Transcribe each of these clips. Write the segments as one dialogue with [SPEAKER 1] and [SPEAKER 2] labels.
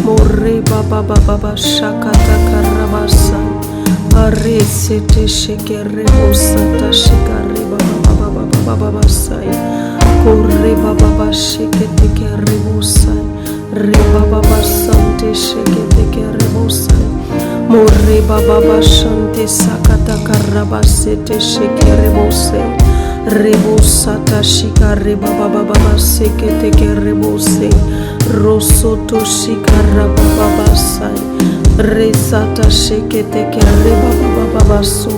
[SPEAKER 1] Morre baba baba shakata karabasa. Arre sete shekere bosata shikare baba baba sai. Corre baba shekete kere bosai. Re baba sante shekete kere bosai. Morre baba shante sakata karabasete shekere bosai. Rebosata shikare baba sekete kerebose rosoto shikara baba sai resata shekete kere baba so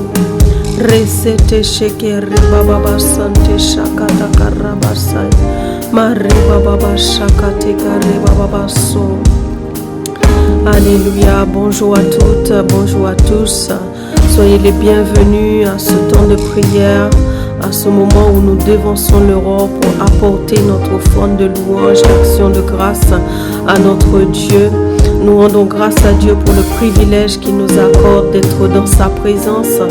[SPEAKER 1] resete shekere baba sante shakata karabasai mare baba shakate kare baba so. Alléluia, bonjour à toutes, bonjour à tous. Soyez les bienvenus à ce temps de prière. À ce moment où nous dévançons l'Europe pour apporter notre offrande de louange, d'action de grâce à notre Dieu. Nous rendons grâce à Dieu pour le privilège qu'il nous accorde d'être dans sa présence.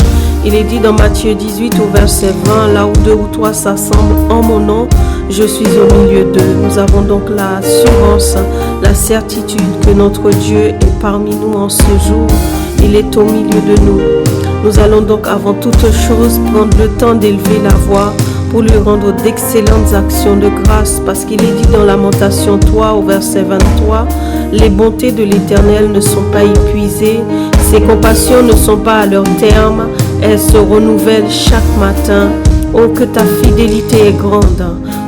[SPEAKER 1] Il est dit dans Matthieu 18 au verset 20, là où 2 ou 3 s'assemblent en mon nom, je suis au milieu d'eux. Nous avons donc l'assurance, la certitude que notre Dieu est parmi nous en ce jour. Il est au milieu de nous. Nous allons donc avant toute chose prendre le temps d'élever la voix pour lui rendre d'excellentes actions de grâce, parce qu'il est dit dans Lamentation 3 au verset 23, les bontés de l'Éternel ne sont pas épuisées, ses compassions ne sont pas à leur terme, elles se renouvellent chaque matin. Oh, que ta fidélité est grande.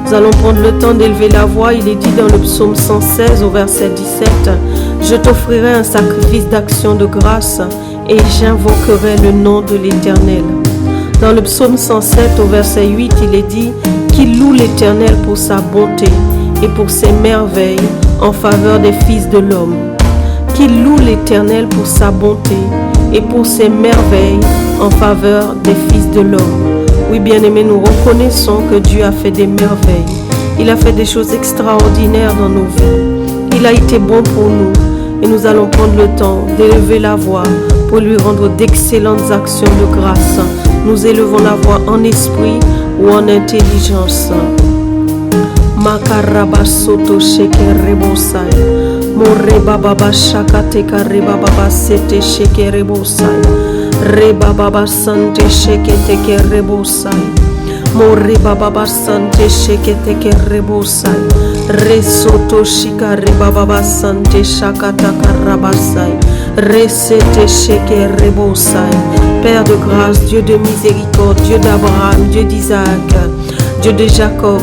[SPEAKER 1] Nous allons prendre le temps d'élever la voix. Il est dit dans le psaume 116 au verset 17, je t'offrirai un sacrifice d'action de grâce et j'invoquerai le nom de l'Éternel. Dans le psaume 107 au verset 8, il est dit qu'il loue l'Éternel pour sa bonté et pour ses merveilles en faveur des fils de l'homme. Qu'il loue l'Éternel pour sa bonté et pour ses merveilles en faveur des fils de l'homme. Oui, bien-aimés, nous reconnaissons que Dieu a fait des merveilles. Il a fait des choses extraordinaires dans nos vies. Il a été bon pour nous et nous allons prendre le temps d'élever la voix pour lui rendre d'excellentes actions de grâce. Nous élevons la voix en esprit ou en intelligence. Makaraba soto shekere bosai. Morre baba shakate kare baba sete shekere bosai. Re baba sante shekete kere bosai. Morre baba sante shekete kere bosai. Re soto shikare baba sante shakata karabasai. Resete shekere bosai. Père de grâce, Dieu de miséricorde, Dieu d'Abraham, Dieu d'Isaac, Dieu de Jacob,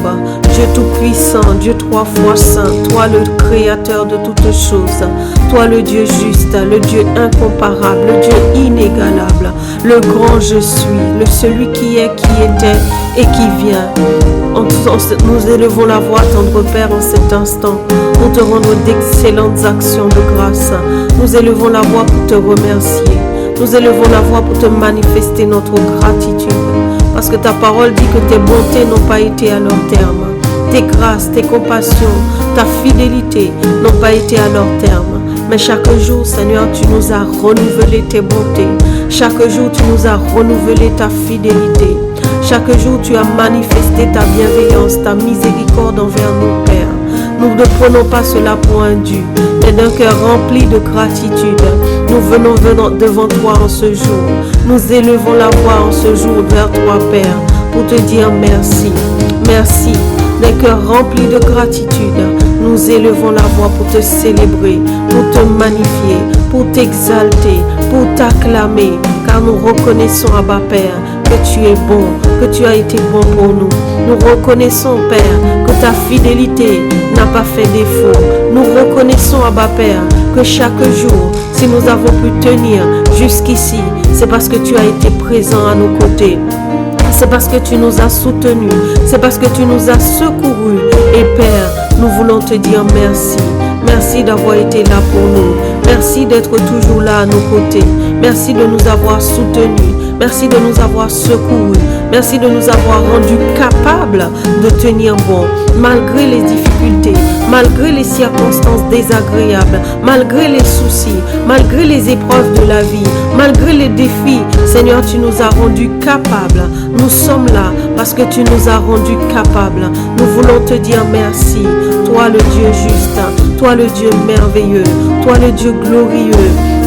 [SPEAKER 1] Dieu tout-puissant, Dieu 3 fois saint, toi le créateur de toutes choses, toi le Dieu juste, le Dieu incomparable, le Dieu inégalable, le grand je suis, celui qui est, qui était et qui vient. Nous élevons la voix, tendre Père, en cet instant pour te rendre d'excellentes actions de grâce. Nous élevons la voix pour te remercier. Nous élevons la voix pour te manifester notre gratitude. Parce que ta parole dit que tes bontés n'ont pas été à leur terme. Tes grâces, tes compassions, ta fidélité n'ont pas été à leur terme. Mais chaque jour, Seigneur, tu nous as renouvelé tes bontés. Chaque jour, tu nous as renouvelé ta fidélité. Chaque jour, tu as manifesté ta bienveillance, ta miséricorde envers nous, Père. Nous ne prenons pas cela pour un dû, mais d'un cœur rempli de gratitude. Nous venons devant toi en ce jour. Nous élevons la voix en ce jour vers toi, Père, pour te dire merci. Merci. D'un cœur rempli de gratitude, nous élevons la voix pour te célébrer, pour te magnifier, pour t'exalter, pour t'acclamer, car nous reconnaissons, Abba Père, que tu es bon, que tu as été bon pour nous. Nous reconnaissons, Père, que ta fidélité n'a pas fait défaut. Nous reconnaissons, Abba Père, que chaque jour, si nous avons pu tenir jusqu'ici, c'est parce que tu as été présent à nos côtés. C'est parce que tu nous as soutenus, c'est parce que tu nous as secourus. Et Père, nous voulons te dire merci. Merci d'avoir été là pour nous. Merci d'être toujours là à nos côtés. Merci de nous avoir soutenus. Merci de nous avoir secourus. Merci de nous avoir rendus capables de tenir bon, malgré les difficultés, malgré les circonstances désagréables, malgré les soucis, malgré les épreuves de la vie, malgré les défis. Seigneur, tu nous as rendus capables. Nous sommes là parce que tu nous as rendus capables. Nous voulons te dire merci, toi le Dieu juste, toi le Dieu merveilleux, toi le Dieu glorieux.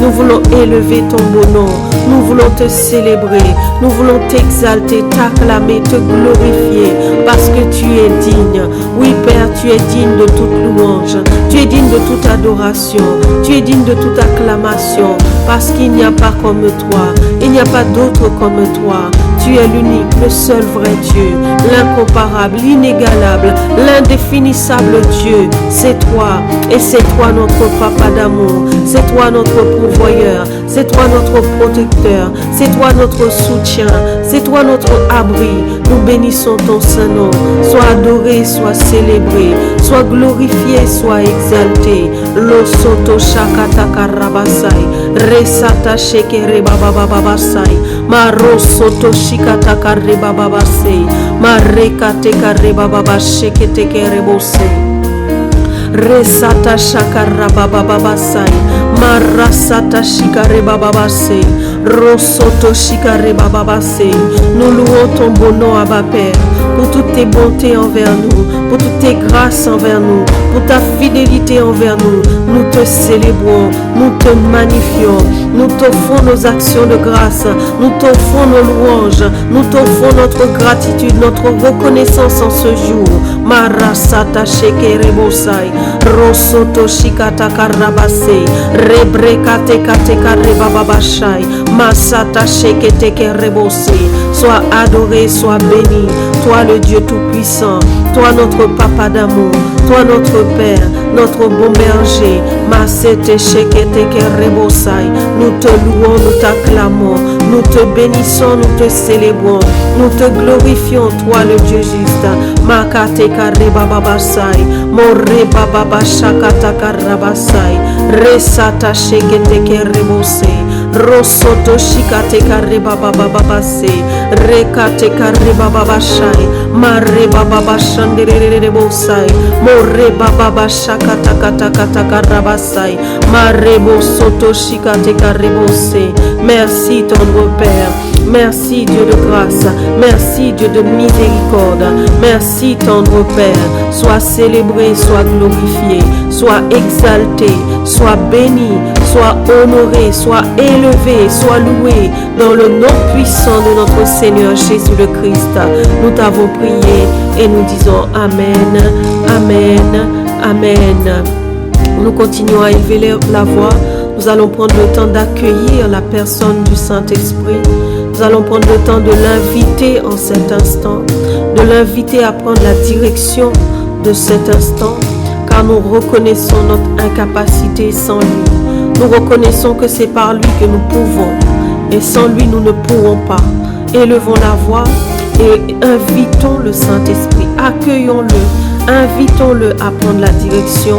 [SPEAKER 1] Nous voulons élever ton beau nom, nous voulons te célébrer, nous voulons t'exalter, t'acclamer, te glorifier, parce que tu es digne. Oui Père, tu es digne de toute louange, tu es digne de toute adoration, tu es digne de toute acclamation, parce qu'il n'y a pas comme toi, il n'y a pas d'autre comme toi. Tu es l'unique, le seul vrai Dieu, l'incomparable, l'inégalable, l'indéfinissable Dieu. C'est toi, et c'est toi notre Papa d'amour, c'est toi notre pourvoyeur, c'est toi notre protecteur, c'est toi notre soutien, c'est toi notre abri. Nous bénissons ton Saint-Nom. Sois adoré, sois célébré, sois glorifié, sois exalté. Lo soto shakata karabasai, resata shekere babababasai, maro soto shikata karibababasai, marekate karibababashekete kerebosai. Resata shakara babababasai, marasata shikare bababasai, rosoto shikare bababasai. Nous louons ton beau nom, Abba Père, pour toutes tes bontés envers nous, pour toutes tes grâces envers nous, pour ta fidélité envers nous. Nous te célébrons, nous te magnifions, nous t'offrons nos actions de grâce, nous t'offrons nos louanges, nous t'offrons notre gratitude, notre reconnaissance en ce jour. Marasata shekere bosai, rosoto shikata karabase, rebrekate kate karebababashai, masata shekete kerebose. Sois adoré, sois béni, toi le Dieu tout-puissant, toi notre Papa d'amour, toi notre Père, notre bon berger. Masete shekete kerebosai. Nous te louons, nous t'acclamons, nous te bénissons, nous te célébrons, nous te glorifions, toi le Dieu juste. Makate karebababasai, more bababashakata karabasai, resata shekete kerebosai. Rosoto shikate karebabababase, rekate karebababashai, mare bababashanderebosai, more bababashakata katakata karabasai, mare bosoto shikate karebose. Merci tendre Père, merci Dieu de grâce, merci Dieu de miséricorde, merci tendre Père. Sois célébré, sois glorifié, sois exalté, sois béni, sois honoré, sois élevé, sois loué dans le nom puissant de notre Seigneur Jésus le Christ. Nous t'avons prié et nous disons Amen, Amen, Amen. Nous continuons à élever la voix. Nous allons prendre le temps d'accueillir la personne du Saint-Esprit. Nous allons prendre le temps de l'inviter en cet instant, de l'inviter à prendre la direction de cet instant, car nous reconnaissons notre incapacité sans lui. Nous reconnaissons que c'est par lui que nous pouvons, et sans lui nous ne pourrons pas. Élevons la voix et invitons le Saint-Esprit, accueillons-le, invitons-le à prendre la direction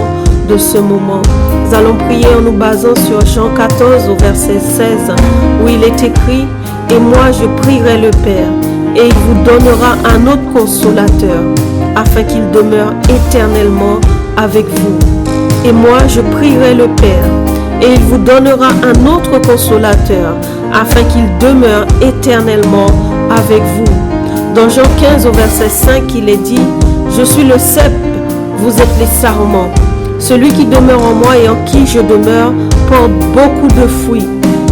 [SPEAKER 1] de ce moment. Nous allons prier en nous basant sur Jean 14 au verset 16, où il est écrit: et moi je prierai le Père, et il vous donnera un autre consolateur, afin qu'il demeure éternellement avec vous. Et moi je prierai le Père, et il vous donnera un autre consolateur, afin qu'il demeure éternellement avec vous. Dans Jean 15 au verset 5, il est dit: je suis le cep, vous êtes les sarments. Celui qui demeure en moi et en qui je demeure porte beaucoup de fruits,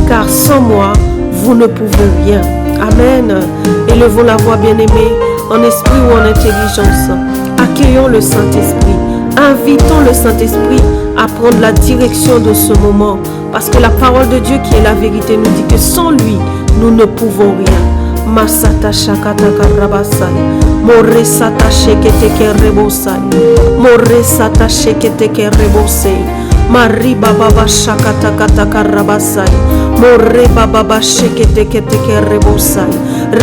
[SPEAKER 1] car sans moi, vous ne pouvez rien. Amen. Élevons la voix, bien-aimés, en esprit ou en intelligence. Accueillons le Saint-Esprit. Invitons le Saint-Esprit à prendre la direction de ce moment. Parce que la parole de Dieu qui est la vérité nous dit que sans lui, nous ne pouvons rien. Masata shakata karabasai, more sata shekete kerebosai, more sata shekete kerebosai, mari baba shakata kata karabasai, more baba shekete kete kerebosai,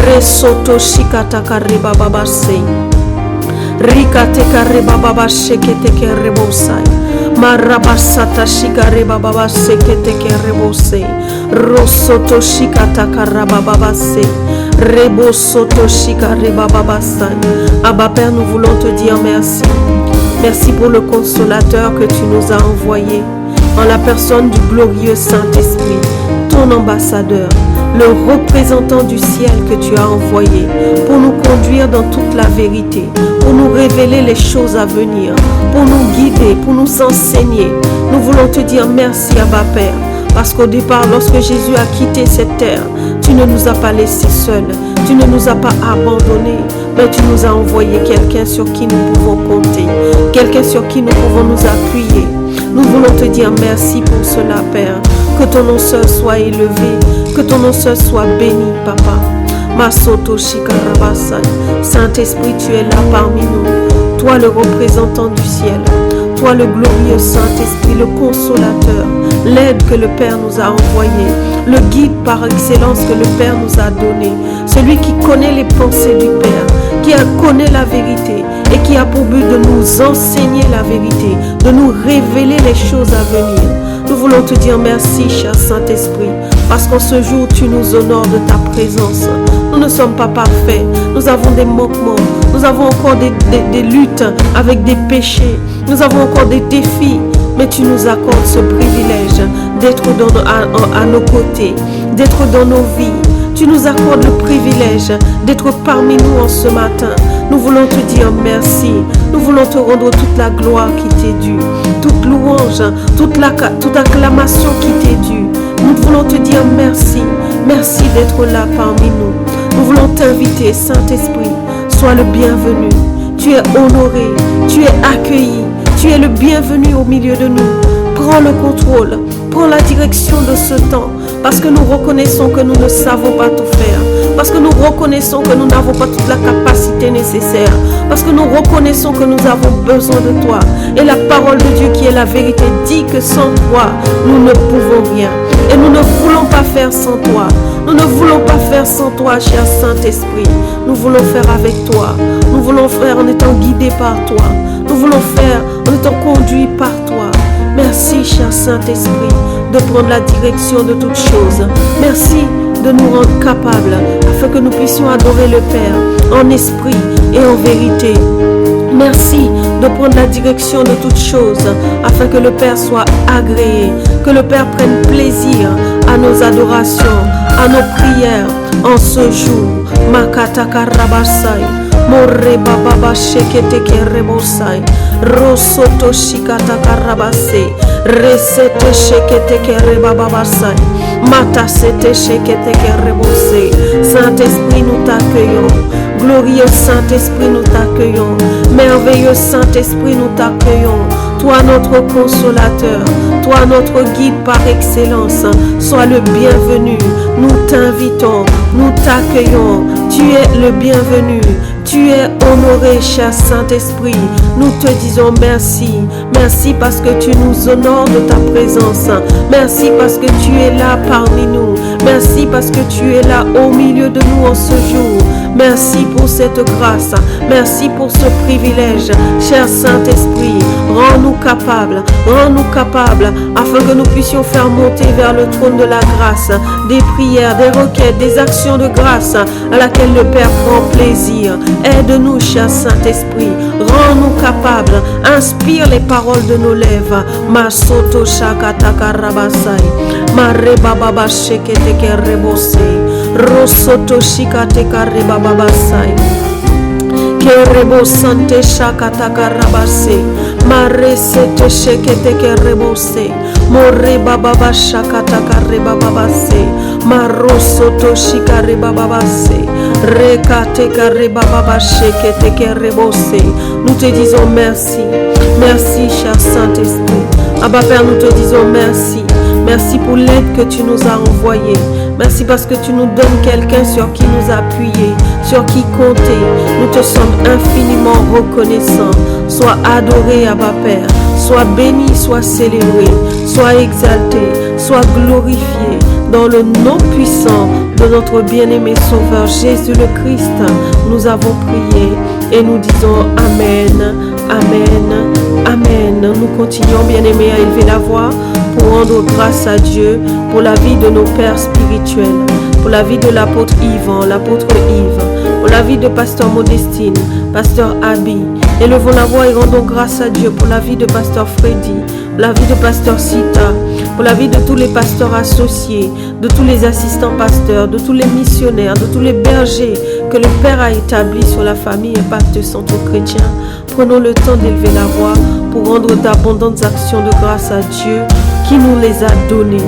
[SPEAKER 1] resoto shikata karibabasai, rikate karibaba shekete kerebosai, marabasata shikare baba shekete kerebosai, rosoto shikata karababasai. Rebo soto shika reba babasai. Abba Père, nous voulons te dire merci. Merci pour le consolateur que tu nous as envoyé en la personne du glorieux Saint-Esprit, ton ambassadeur, le représentant du ciel que tu as envoyé pour nous conduire dans toute la vérité, pour nous révéler les choses à venir, pour nous guider, pour nous enseigner. Nous voulons te dire merci, Abba Père, parce qu'au départ, lorsque Jésus a quitté cette terre, tu ne nous as pas laissés seuls, tu ne nous as pas abandonnés, mais tu nous as envoyé quelqu'un sur qui nous pouvons compter, quelqu'un sur qui nous pouvons nous appuyer. Nous voulons te dire merci pour cela, Père. Que ton nom seul soit élevé, que ton nom seul soit béni, Papa. Masoto Shikarabasai. Saint-Esprit, tu es là parmi nous. Toi le représentant du ciel. Toi le glorieux Saint-Esprit, le consolateur. L'aide que le Père nous a envoyée. Le guide par excellence que le Père nous a donné. Celui qui connaît les pensées du Père, qui connaît la vérité et qui a pour but de nous enseigner la vérité, de nous révéler les choses à venir. Nous voulons te dire merci, cher Saint-Esprit, parce qu'en ce jour, tu nous honores de ta présence. Nous ne sommes pas parfaits, nous avons des manquements, nous avons encore des luttes avec des péchés, nous avons encore des défis, mais tu nous accordes ce privilège d'être à nos côtés, d'être dans nos vies. Tu nous accordes le privilège d'être parmi nous en ce matin. Nous voulons te dire merci. Nous voulons te rendre toute la gloire qui t'est due, toute louange, toute acclamation qui t'est due. Nous voulons te dire merci. Merci d'être là parmi nous. Nous voulons t'inviter, Saint-Esprit. Sois le bienvenu. Tu es honoré. Tu es accueilli. Tu es le bienvenu au milieu de nous. Prends le contrôle. Prends la direction de ce temps. Parce que nous reconnaissons que nous ne savons pas tout faire. Parce que nous reconnaissons que nous n'avons pas toute la capacité nécessaire. Parce que nous reconnaissons que nous avons besoin de toi. Et la parole de Dieu qui est la vérité dit que sans toi, nous ne pouvons rien. Et nous ne voulons pas faire sans toi. Nous ne voulons pas faire sans toi, cher Saint-Esprit. Nous voulons faire avec toi. Nous voulons faire en étant guidés par toi. Nous voulons faire en étant conduits par toi. Merci, cher Saint-Esprit, de prendre la direction de toutes choses. Merci de nous rendre capables afin que nous puissions adorer le Père en esprit et en vérité. Merci de prendre la direction de toutes choses afin que le Père soit agréé, que le Père prenne plaisir à nos adorations, à nos prières en ce jour. Makata karabasai, morre baba shekete kerebosai, rosoto shikata karabase, resete shekete kerebabasai, mata sete shekete kerebose. Saint-Esprit, nous t'accueillons. Glorieux Saint-Esprit, nous t'accueillons. Merveilleux Saint-Esprit, nous t'accueillons. Toi notre consolateur, toi notre guide par excellence, sois le bienvenu. Nous t'invitons, nous t'accueillons. Tu es le bienvenu. Tu es honoré, cher Saint-Esprit. Nous te disons merci. Merci parce que tu nous honores de ta présence. Merci parce que tu es là parmi nous. Merci parce que tu es là au milieu de nous en ce jour. Merci pour cette grâce. Merci pour ce privilège. Cher Saint-Esprit, rends-nous capables afin que nous puissions faire monter vers le trône de la grâce des prières, des requêtes, des actions de grâce à laquelle le Père prend plaisir. Aide-nous, cher Saint-Esprit. Rends-nous capables. Inspire les paroles de nos lèvres. Masoto shakataka rabasai. Mareba baba sheketeke rebosei. Rosoto shikateka rebababasai. Kerebo sante shakataka rabase. Maresete sheketeke rebose. More bababa shakataka rebababase. Marosoto shikare bababase. Rekateka rebababa sheketeke rebose. Nous te disons merci. Merci, cher Saint-Esprit. Abba Père, nous te disons merci. Merci pour l'aide que tu nous as envoyée. Merci parce que tu nous donnes quelqu'un sur qui nous appuyer, sur qui compter. Nous te sommes infiniment reconnaissants. Sois adoré, Abba Père. Sois béni, sois célébré, sois exalté, sois glorifié. Dans le nom puissant de notre bien-aimé Sauveur Jésus le Christ, nous avons prié et nous disons Amen, Amen, Amen. Nous continuons, bien-aimés, à élever la voix pour rendre grâce à Dieu pour la vie de nos pères spirituels, pour la vie de l'apôtre Yvan, l'apôtre Yves, pour la vie de pasteur Modestine, pasteur Abby, Élevons la voix et rendons grâce à Dieu pour la vie de pasteur Freddy, la vie de pasteur Sita, pour la vie de tous les pasteurs associés, de tous les assistants pasteurs, de tous les missionnaires, de tous les bergers que le Père a établis sur la famille Impact Centre Chrétien. Prenons le temps d'élever la voix pour rendre d'abondantes actions de grâce à Dieu qui nous les a données.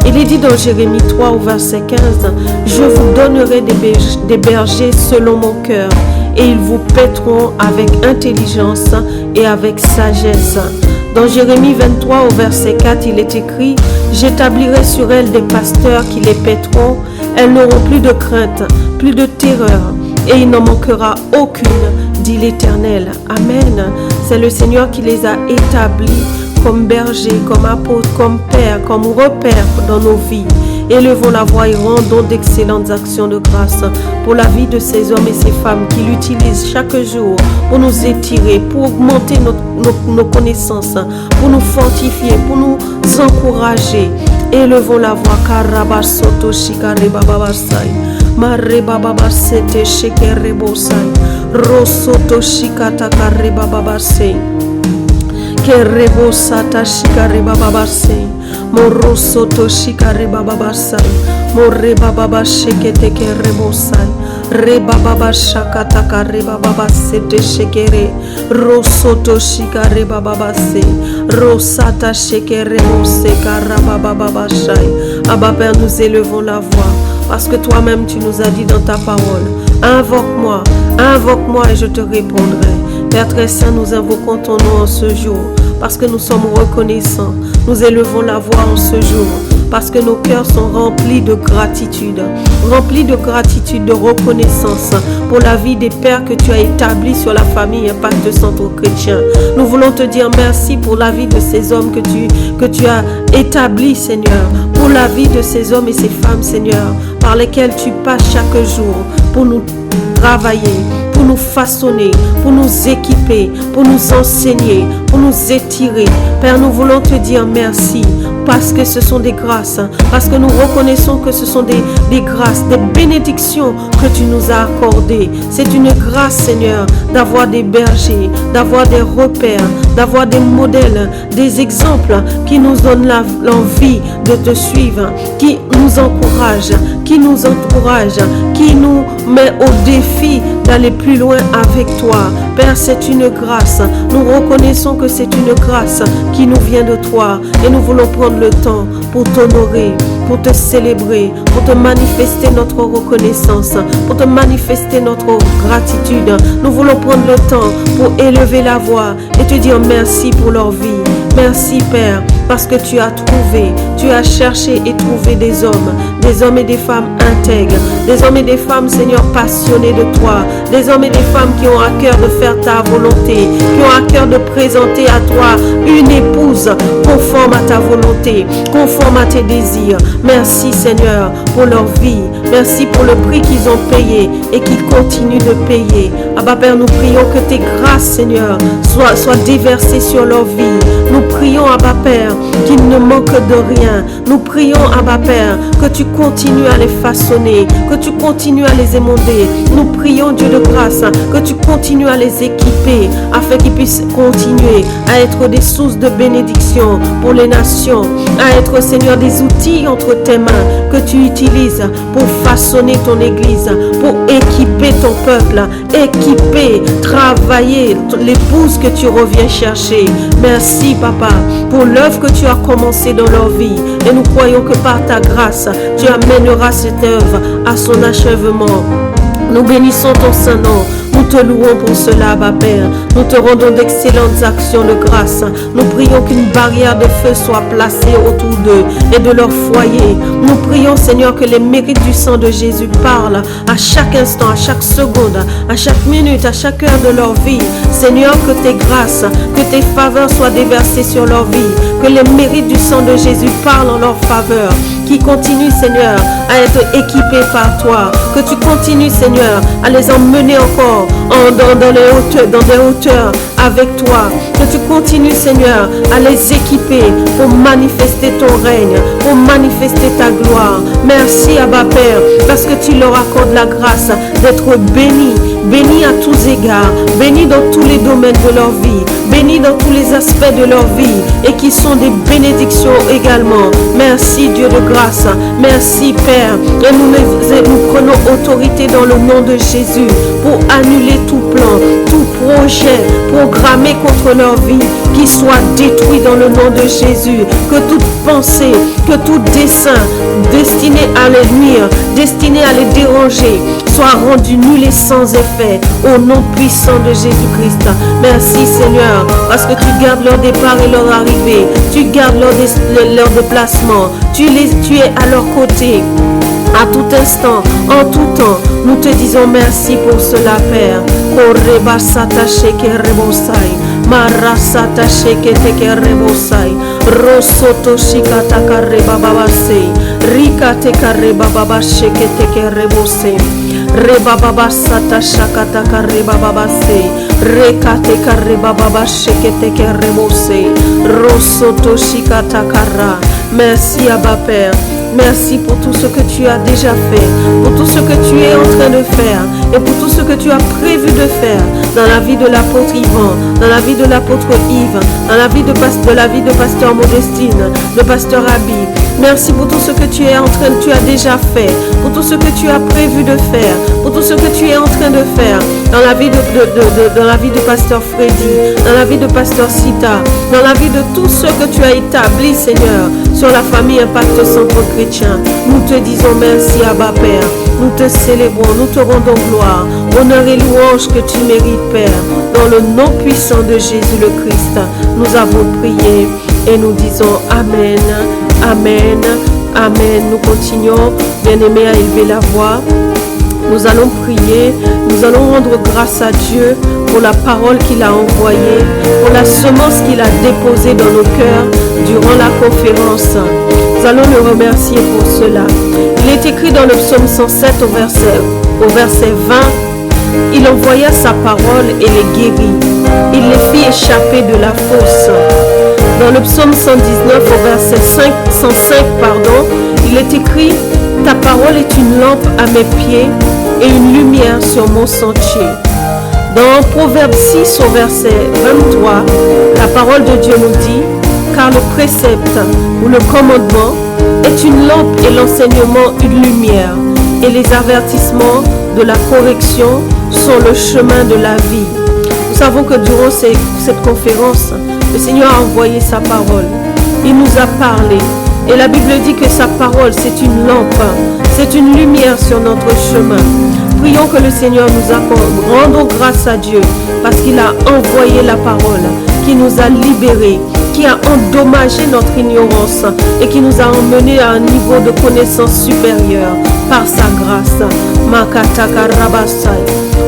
[SPEAKER 1] Il est dit dans Jérémie 3 au verset 15, « Je vous donnerai des bergers selon mon cœur, et ils vous paîtront avec intelligence et avec sagesse. » Dans Jérémie 23 au verset 4, il est écrit, « J'établirai sur elles des pasteurs qui les paîtront, elles n'auront plus de crainte, plus de terreur, et il n'en manquera aucune, dit l'Éternel. » Amen. C'est le Seigneur qui les a établis comme bergers, comme apôtres, comme pères, comme repères dans nos vies. Élevons la voix et rendons d'excellentes actions de grâce pour la vie de ces hommes et ces femmes qui l'utilisent chaque jour pour nous étirer, pour augmenter nos connaissances, pour nous fortifier, pour nous encourager. Élevons la voix. Karabasoto shikare bababasai. Mare bababasete shekere bosai. Rosoto shikata kare bababasai. Kerebo sata shikare bababasai. Morosoto shikare bababasai. More bababa shekete kerebosai. Re bababa shakata kare bababasete shekere. Rosoto shikare bababasai. Rosata shekere mose karabababashai. Abba Père, nous élevons la voix parce que toi-même tu nous as dit dans ta parole, invoque-moi et je te répondrai. Père très saint, nous invoquons ton nom en ce jour parce que nous sommes reconnaissants. Nous élevons la voix en ce jour parce que nos cœurs sont remplis de gratitude, de reconnaissance pour la vie des pères que tu as établis sur la famille Impact Centre Chrétien. Nous voulons te dire merci pour la vie de ces hommes que tu as établis, Seigneur, pour la vie de ces hommes et ces femmes, Seigneur, par lesquels tu passes chaque jour pour nous travailler, pour nous façonner, pour nous équiper, pour nous enseigner, pour nous étirer. Père, nous voulons te dire merci parce que ce sont des grâces, parce que nous reconnaissons que ce sont des grâces, des bénédictions que tu nous as accordées. C'est une grâce, Seigneur, d'avoir des bergers, d'avoir des repères, d'avoir des modèles, des exemples qui nous donnent l'envie de te suivre, qui nous encouragent, qui nous met au défi d'aller plus loin avec toi. Père, c'est une grâce. Nous reconnaissons que c'est une grâce qui nous vient de toi et nous voulons prendre le temps pour t'honorer, pour te célébrer, pour te manifester notre reconnaissance, pour te manifester notre gratitude. Nous voulons prendre le temps pour élever la voix et te dire merci pour leur vie. Merci Père, parce que tu as trouvé, tu as cherché et trouvé des hommes et des femmes intègres, des hommes et des femmes, Seigneur, passionnés de toi, des hommes et des femmes qui ont à cœur de faire ta volonté, qui ont à cœur de présenter à toi une épouse conforme à ta volonté, conforme à tes désirs. Merci Seigneur pour leur vie, merci pour le prix qu'ils ont payé et qu'ils continuent de payer. Abba Père, nous prions que tes grâces, Seigneur, soient déversées sur leur vie. Nous prions, Abba Père, qu'ils ne manquent de rien. Nous prions, Abba Père, que tu continues à les façonner, que tu continues à les émonder. Nous prions, Dieu de grâce, que tu continues à les équiper afin qu'ils puissent continuer à être des sources de bénédiction pour les nations, à être, Seigneur, des outils entre tes mains que tu utilises pour façonner ton église, pour équiper ton peuple, équiper, travailler l'épouse que tu reviens chercher. Merci, Papa, pour l'œuvre que tu as commencée dans leur vie. Et nous croyons que par ta grâce, tu amèneras cette œuvre à son achèvement. Nous bénissons ton Saint-Nom. Nous te louons pour cela, Abba Père. Nous te rendons d'excellentes actions de grâce. Nous prions qu'une barrière de feu soit placée autour d'eux et de leur foyer. Nous prions, Seigneur, que les mérites du sang de Jésus parlent à chaque instant, à chaque seconde, à chaque minute, à chaque heure de leur vie. Seigneur, que tes grâces, que tes faveurs soient déversées sur leur vie. Que les mérites du sang de Jésus parlent en leur faveur. Qui continue, Seigneur, à être équipés par toi. Que tu continues, Seigneur, à les emmener encore dans des hauteurs avec toi. Que tu continues, Seigneur, à les équiper pour manifester ton règne, pour manifester ta gloire. Merci, Abba Père, parce que tu leur accordes la grâce d'être bénis bénis à tous égards, bénis dans tous les domaines de leur vie, bénis dans tous les aspects de leur vie et qui sont des bénédictions également. Merci Dieu de grâce, merci Père. Et nous prenons autorité dans le nom de Jésus pour annuler tout plan, tout projet programmé contre leur vie qui soit détruit dans le nom de Jésus. Que toute pensée, que tout dessein destiné à les nuire, destiné à les déranger, soit rendu nul et sans effet au nom puissant de Jésus-Christ. Merci Seigneur, parce que tu gardes leur départ et leur arrivée, tu gardes leur déplacement, tu es à leur côté. À tout instant, en tout temps, nous te disons merci pour cela, Père. Koreba sata sheke rebosai, marasata sheke teke rebosai, rosoto shikata kareba babase, rika teka reba baba sheke teke rebose, reba baba sata shakata kareba babase, reka teka reba baba sheke teke rebose, rosoto shikata kara. Merci Abba Père. Merci pour tout ce que tu as déjà fait, pour tout ce que tu es en train de faire et pour tout ce que tu as prévu de faire dans la vie de l'apôtre Yvan, dans la vie de l'apôtre Yves, dans la vie de pasteur Modestine, de pasteur Abi. Merci pour tout ce que tu as déjà fait, pour tout ce que tu as prévu de faire, pour tout ce que tu es en train de faire dans la vie dans la vie de pasteur Freddy, dans la vie de pasteur Sita, dans la vie de tous ceux que tu as établis, Seigneur, sur la famille Impact Centre Chrétien. Nous te disons merci Abba Père, nous te célébrons, nous te rendons gloire, honneur et louange que tu mérites Père. Dans le nom puissant de Jésus le Christ, nous avons prié et nous disons Amen, Amen, Amen. Nous continuons, bien-aimés, à élever la voix. Nous allons prier, nous allons rendre grâce à Dieu pour la parole qu'il a envoyée, pour la semence qu'il a déposée dans nos cœurs durant la conférence. Nous allons le remercier pour cela. Il est écrit dans le psaume 107 au verset 20, « Il envoya sa parole et les guérit. Il les fit échapper de la fosse. » Dans le psaume 119 au verset 105, il est écrit, « Ta parole est une lampe à mes pieds et une lumière sur mon sentier. » Dans Proverbe 6 au verset 23, la parole de Dieu nous dit, « Car le précepte ou le commandement est une lampe et l'enseignement une lumière, et les avertissements de la correction sont le chemin de la vie. » Nous savons que durant cette conférence, le Seigneur a envoyé sa parole. Il nous a parlé. Et la Bible dit que sa parole, c'est une lampe, c'est une lumière sur notre chemin. Prions que le Seigneur nous accorde. Rendons grâce à Dieu parce qu'il a envoyé la parole, qui nous a libérés, qui a endommagé notre ignorance et qui nous a emmenés à un niveau de connaissance supérieure par sa grâce. Makataka rabasai,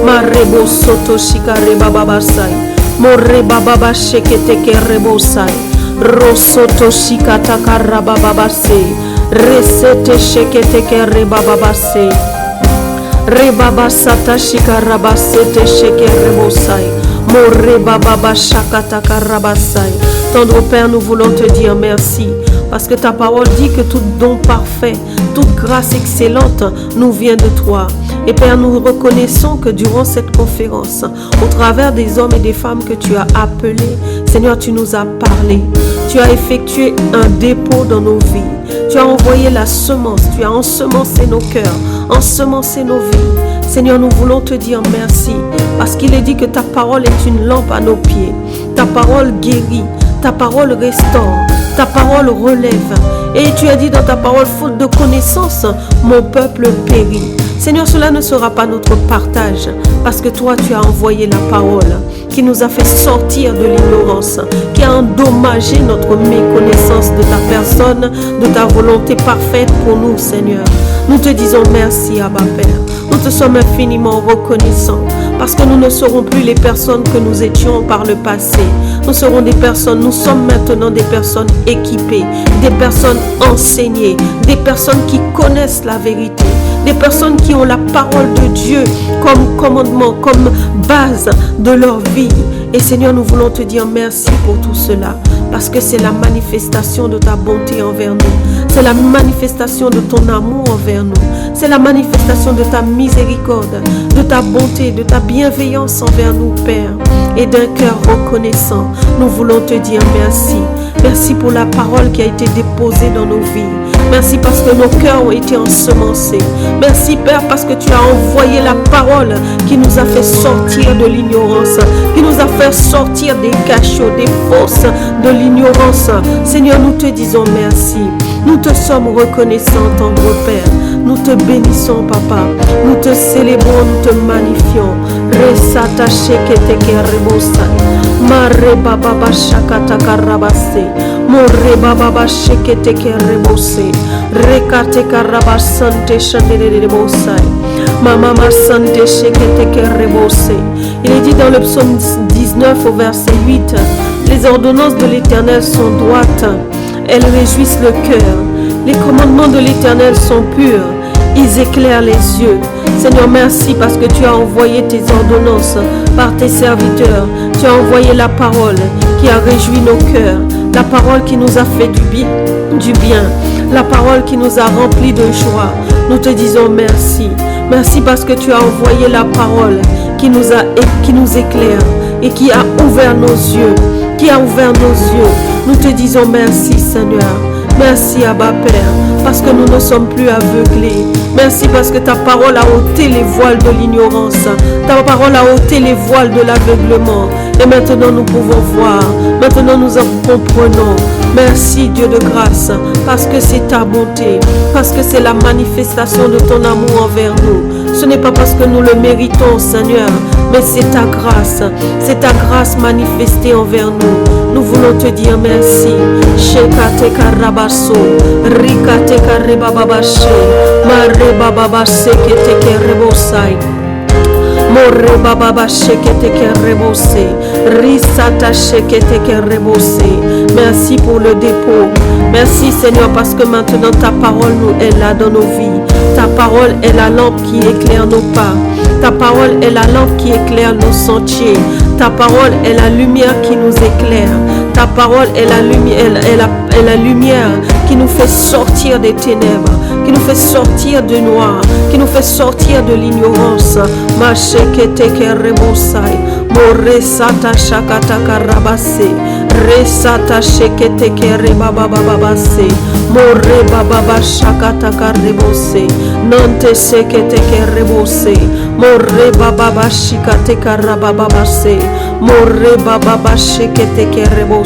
[SPEAKER 1] marebo soto shikare bababasai, more bababa sheketeke rebosai, rosoto shikataka rabababase, resete sheketeke rebababase. Rebaba sata shikarabasete sheke rebosai. Mo rebaba shakata karabasai. Tendre Père, nous voulons te dire merci parce que ta parole dit que tout don parfait, toute grâce excellente nous vient de toi. Et Père, nous reconnaissons que durant cette conférence, au travers des hommes et des femmes que tu as appelés, Seigneur, tu nous as parlé. Tu as effectué un dépôt dans nos vies. Tu as envoyé la semence. Tu as ensemencé nos cœurs, ensemencé nos vies. Seigneur, nous voulons te dire merci parce qu'il est dit que ta parole est une lampe à nos pieds. Ta parole guérit. Ta parole restaure. Ta parole relève. Et tu as dit dans ta parole, faute de connaissance, mon peuple périt. Seigneur, cela ne sera pas notre partage parce que toi, tu as envoyé la parole qui nous a fait sortir de l'ignorance, qui a endommagé notre méconnaissance de ta personne, de ta volonté parfaite pour nous, Seigneur. Nous te disons merci, Abba Père. Nous te sommes infiniment reconnaissants parce que nous ne serons plus les personnes que nous étions par le passé. Nous serons des personnes, nous sommes maintenant des personnes équipées, des personnes enseignées, des personnes qui connaissent la vérité, des personnes qui ont la parole de Dieu comme commandement, comme base de leur vie. Et Seigneur, nous voulons te dire merci pour tout cela, parce que c'est la manifestation de ta bonté envers nous. C'est la manifestation de ton amour envers nous. C'est la manifestation de ta miséricorde, de ta bonté, de ta bienveillance envers nous, Père. Et d'un cœur reconnaissant, nous voulons te dire merci. Merci pour la parole qui a été déposée dans nos vies. Merci parce que nos cœurs ont été ensemencés. Merci, Père, parce que tu as envoyé la parole qui nous a fait sortir de l'ignorance, qui nous a fait sortir des cachots, des fosses de l'ignorance. Seigneur, nous te disons merci. Nous te sommes reconnaissants, tendre Père. Nous te bénissons, Papa. Nous te célébrons, nous te magnifions. Resata shekete kerebosa. Mare baba bashakata karabase. More baba shekete kerebose. Rekate karabasante shanderebosa. Mama sante shekete kerebose. Il est dit dans le psaume 19 au verset 8, les ordonnances de l'Éternel sont droites, elles réjouissent le cœur. Les commandements de l'Éternel sont purs, ils éclairent les yeux. Seigneur, merci parce que tu as envoyé tes ordonnances par tes serviteurs. Tu as envoyé la parole qui a réjoui nos cœurs, la parole qui nous a fait du bien, la parole qui nous a remplis de joie. Nous te disons merci. Merci parce que tu as envoyé la parole qui nous éclaire et qui a ouvert nos yeux, Nous te disons merci, Seigneur. Merci, Abba Père, parce que nous ne sommes plus aveuglés. Merci parce que ta parole a ôté les voiles de l'ignorance. Ta parole a ôté les voiles de l'aveuglement. Et maintenant nous pouvons voir. Maintenant nous en comprenons. Merci, Dieu de grâce, parce que c'est ta bonté, parce que c'est la manifestation de ton amour envers nous. Ce n'est pas parce que nous le méritons, Seigneur, mais c'est ta grâce manifestée envers nous. Nous voulons te dire merci. Shekate karabaso, rikate karebababashe, mare bababashe kete kerebosai. Morre baba shekete kerebose, risata shekete kerebose. Merci pour le dépôt. Merci, Seigneur, parce que maintenant ta parole est là dans nos vies. Ta parole est la lampe qui éclaire nos pas. Ta parole est la lampe qui éclaire nos sentiers. Ta parole est la lumière qui nous éclaire. Ta parole est la lumière qui nous fait sortir des ténèbres, qui nous fait sortir du noir, qui nous fait sortir de l'ignorance. Mashekete kerebosai, moresata shakata karabase, resata shekete kerebabababase, more bababa shakata karebose, nante shekete kerebose, more bababa shikate karabababase, more bababa shekete kerebose.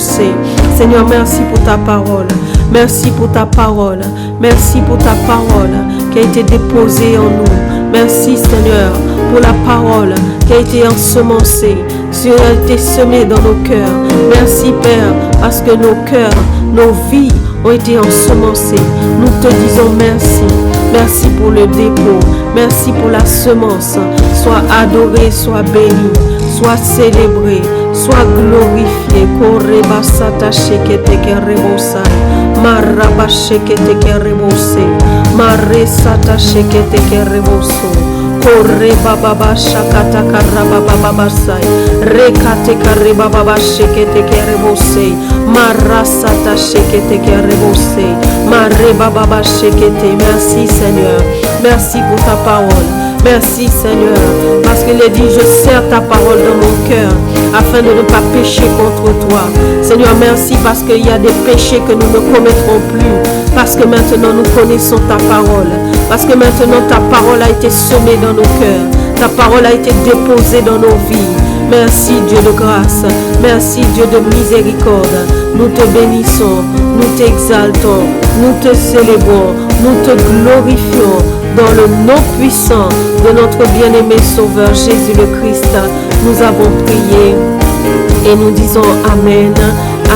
[SPEAKER 1] Seigneur, merci pour ta parole. Merci pour ta parole. Merci pour ta parole qui a été déposée en nous. Merci, Seigneur, pour la parole qui a été ensemencée, qui a été semée dans nos cœurs. Merci, Père, parce que nos cœurs, nos vies ont été ensemencées. Nous te disons merci. Merci pour le dépôt. Merci pour la semence. Sois adoré, sois béni, sois célébré, sois glorifié. Koreba sata shekete kerebosai, maraba shekete kerebose, mare sata shekete kereboso, koreba baba shakata karaba baba sai, rekate kareba baba shekete kerebose, mara sata shekete kerebose, mare baba shekete. Merci, Seigneur. Merci pour ta parole. Merci, Seigneur, parce qu'il est dit, je serre ta parole dans mon cœur afin de ne pas pécher contre toi. Seigneur, merci parce qu'il y a des péchés que nous ne commettrons plus, parce que maintenant nous connaissons ta parole, parce que maintenant ta parole a été semée dans nos cœurs, ta parole a été déposée dans nos vies. Merci, Dieu de grâce, merci, Dieu de miséricorde. Nous te bénissons, nous t'exaltons, nous te célébrons, nous te glorifions. Dans le nom puissant de notre bien-aimé Sauveur Jésus le Christ, nous avons prié et nous disons Amen,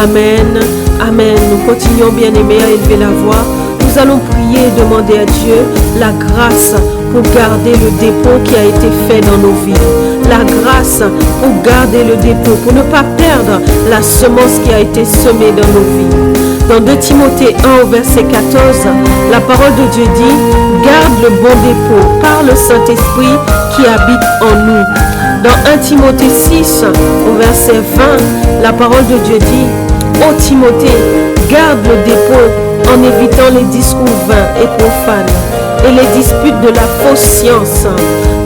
[SPEAKER 1] Amen, Amen. Nous continuons, bien-aimés, à élever la voix. Nous allons prier et demander à Dieu la grâce pour garder le dépôt qui a été fait dans nos vies. La grâce pour garder le dépôt, pour ne pas perdre la semence qui a été semée dans nos vies. Dans 2 Timothée 1 au verset 14, la parole de Dieu dit, garde le bon dépôt par le Saint-Esprit qui habite en nous. Dans 1 Timothée 6 au verset 20, la parole de Dieu dit, ô Timothée, garde le dépôt en évitant les discours vains et profanes et les disputes de la fausse science.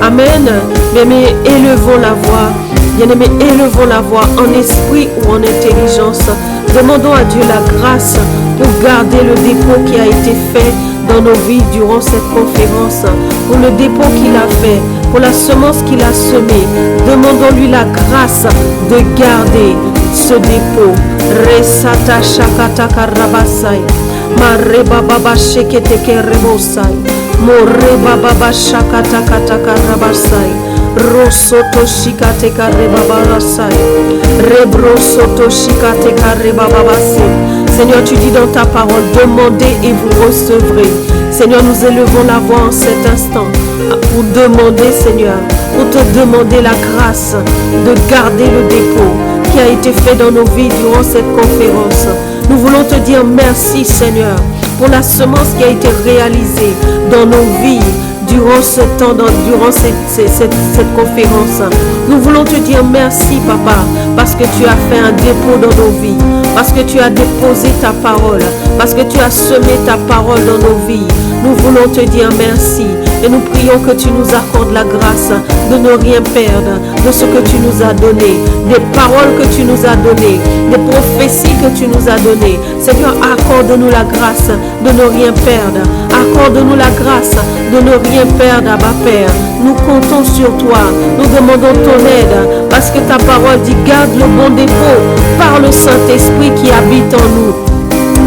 [SPEAKER 1] Amen. Bien-aimés, élevons la voix. Bien-aimés, élevons la voix en esprit ou en intelligence. Demandons à Dieu la grâce pour garder le dépôt qui a été fait dans nos vies durant cette conférence, pour le dépôt qu'il a fait, pour la semence qu'il a semée. Demandons-lui la grâce de garder ce dépôt. Resata shakata karabasai. Mareba baba shekete kerebosai. Moreba baba shakata kata karabasai. Rosoto shikate karebabarasai. Rebrosoto shikate karebababasai. Seigneur, tu dis dans ta parole, demandez et vous recevrez. Seigneur, nous élevons la voix en cet instant pour demander, Seigneur, pour te demander la grâce de garder le dépôt qui a été fait dans nos vies durant cette conférence. Nous voulons te dire merci, Seigneur, pour la semence qui a été réalisée dans nos vies durant ce temps, durant cette conférence. Nous voulons te dire merci, Papa, parce que tu as fait un dépôt dans nos vies, parce que tu as déposé ta parole, parce que tu as semé ta parole dans nos vies. Nous voulons te dire merci et nous prions que tu nous accordes la grâce de ne rien perdre de ce que tu nous as donné, des paroles que tu nous as données, des prophéties que tu nous as données. Seigneur, accorde-nous la grâce de ne rien perdre. Accorde-nous la grâce de ne rien perdre, Abba Père. Nous comptons sur toi. Nous demandons ton aide parce que ta parole dit garde le bon dépôt par le Saint-Esprit qui habite en nous.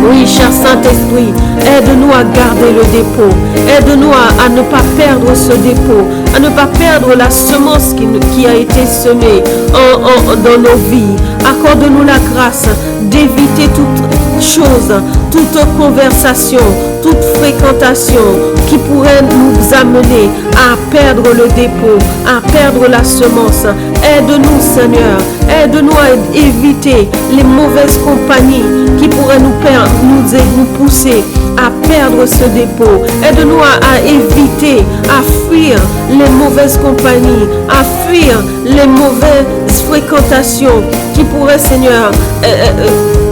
[SPEAKER 1] Oui, cher Saint-Esprit, aide-nous à garder le dépôt. Aide-nous à ne pas perdre ce dépôt, à ne pas perdre la semence qui a été semée dans nos vies. Accorde-nous la grâce d'éviter toute chose, toute conversation, toute fréquentation qui pourrait nous amener à perdre le dépôt, à perdre la semence. Aide-nous, Seigneur. Aide-nous à éviter les mauvaises compagnies qui pourraient nous pousser à perdre ce dépôt. Aide-nous à éviter, à fuir les mauvaises compagnies, à fuir les mauvaises fréquentations qui pourraient, Seigneur,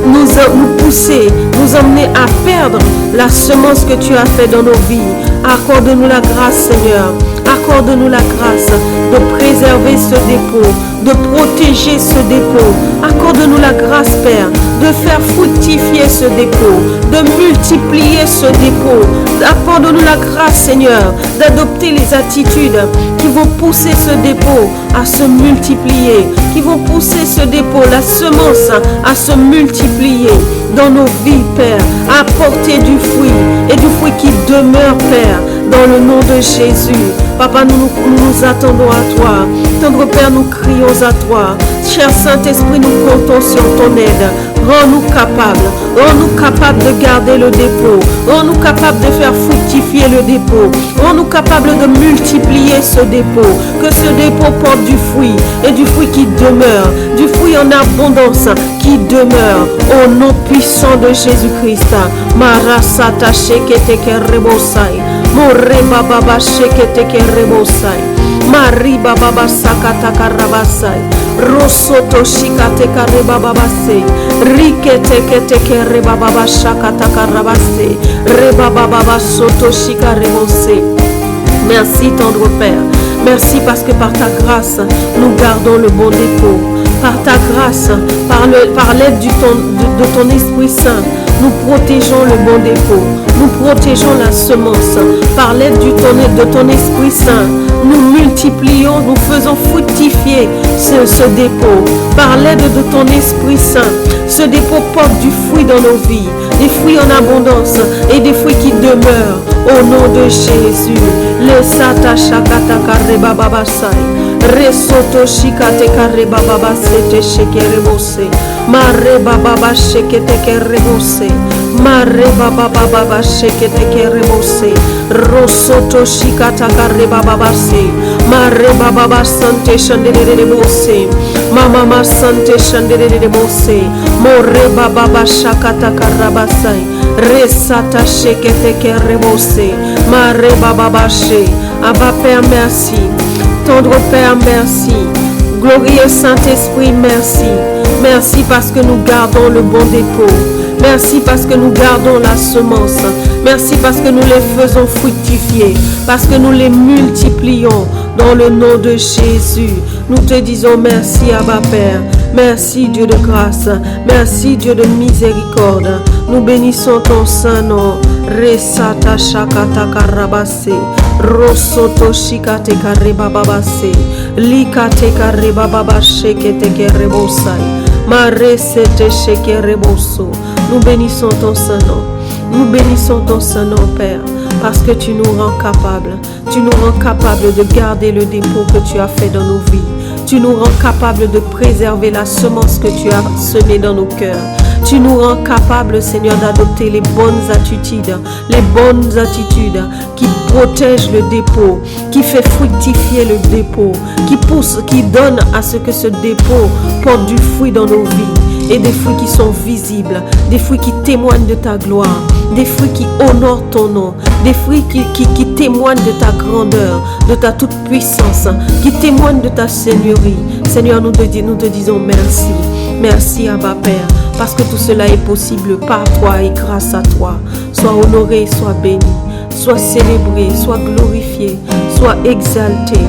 [SPEAKER 1] nous pousser, nous emmener à perdre la semence que tu as fait dans nos vies. Accorde-nous la grâce, Seigneur. Accorde-nous la grâce de préserver ce dépôt, de protéger ce dépôt. Accorde-nous la grâce, Père, de faire fructifier ce dépôt, de multiplier ce dépôt. Accorde-nous la grâce, Seigneur, d'adopter les attitudes qui vont pousser ce dépôt à se multiplier, qui vont pousser ce dépôt, la semence, à se multiplier dans nos vies, Père, à apporter du fruit et du fruit qui demeure, Père, dans le nom de Jésus. Papa, nous attendons à toi. Tendre Père, nous crions à toi. Cher Saint-Esprit, nous comptons sur ton aide. Rends-nous capables de garder le dépôt. Rends-nous capables de faire fructifier le dépôt. Rends-nous capables de multiplier ce dépôt. Que ce dépôt porte du fruit et du fruit qui demeure, du fruit en abondance qui demeure. Au nom puissant de Jésus-Christ. Marasata shekete kerebosai. Moreba baba shekete kerebosai. Mariba baba sakata karabasai. Rosoto shikate kareba babase. Rikete kete kereba baba shakata karabase. Reba baba soto shikarebose. Merci tendre Père. Merci parce que par ta grâce, nous gardons le bon dépôt. Par ta grâce, par l'aide de ton Esprit Saint, nous protégeons le bon dépôt. Nous protégeons la semence. Par l'aide de ton Esprit Saint, nous multiplions, nous faisons fructifier ce dépôt. Par l'aide de ton Esprit Saint, ce dépôt porte du fruit dans nos vies, des fruits en abondance et des fruits qui demeurent. Au nom de Jésus, le sata shakata kareba babasai, resoto shikate kareba babasete shekerebose, mareba baba shekete kerebose, Mare baba baba shekete kerebose. Rosoto shikata kareba baba se. Mare baba sante shandere bose. Mama sante shandere bose. More baba shakata karabasai. Resata shekete kerebose. Mare baba she. Abba Père, merci. Tendre Père, merci. Glorieux Saint-Esprit, merci. Merci parce que nous gardons le bon dépôt. Merci parce que nous gardons la semence. Merci parce que nous les faisons fructifier. Parce que nous les multiplions dans le nom de Jésus. Nous te disons merci, Abba Père. Merci Dieu de grâce. Merci Dieu de miséricorde. Nous bénissons ton saint nom. Resata shakata karabase. Rosoto shikate kareba babase. Likate kareba baba shekete kerebosai. Maresete shekereboso. Nous bénissons ton saint nom. Nous bénissons ton saint nom, Père, parce que tu nous rends capables. Tu nous rends capables de garder le dépôt que tu as fait dans nos vies. Tu nous rends capables de préserver la semence que tu as semée dans nos cœurs. Tu nous rends capables, Seigneur, d'adopter les bonnes attitudes qui protègent le dépôt, qui fait fructifier le dépôt, qui pousse, qui donne à ce que ce dépôt porte du fruit dans nos vies et des fruits qui sont visibles, des fruits qui témoignent de ta gloire, des fruits qui honorent ton nom, des fruits qui témoignent de ta grandeur, de ta toute puissance, qui témoignent de ta seigneurie. Seigneur, nous te disons merci. Merci, Abba Père, parce que tout cela est possible par toi et grâce à toi. Sois honoré, sois béni, sois célébré, sois glorifié, sois exalté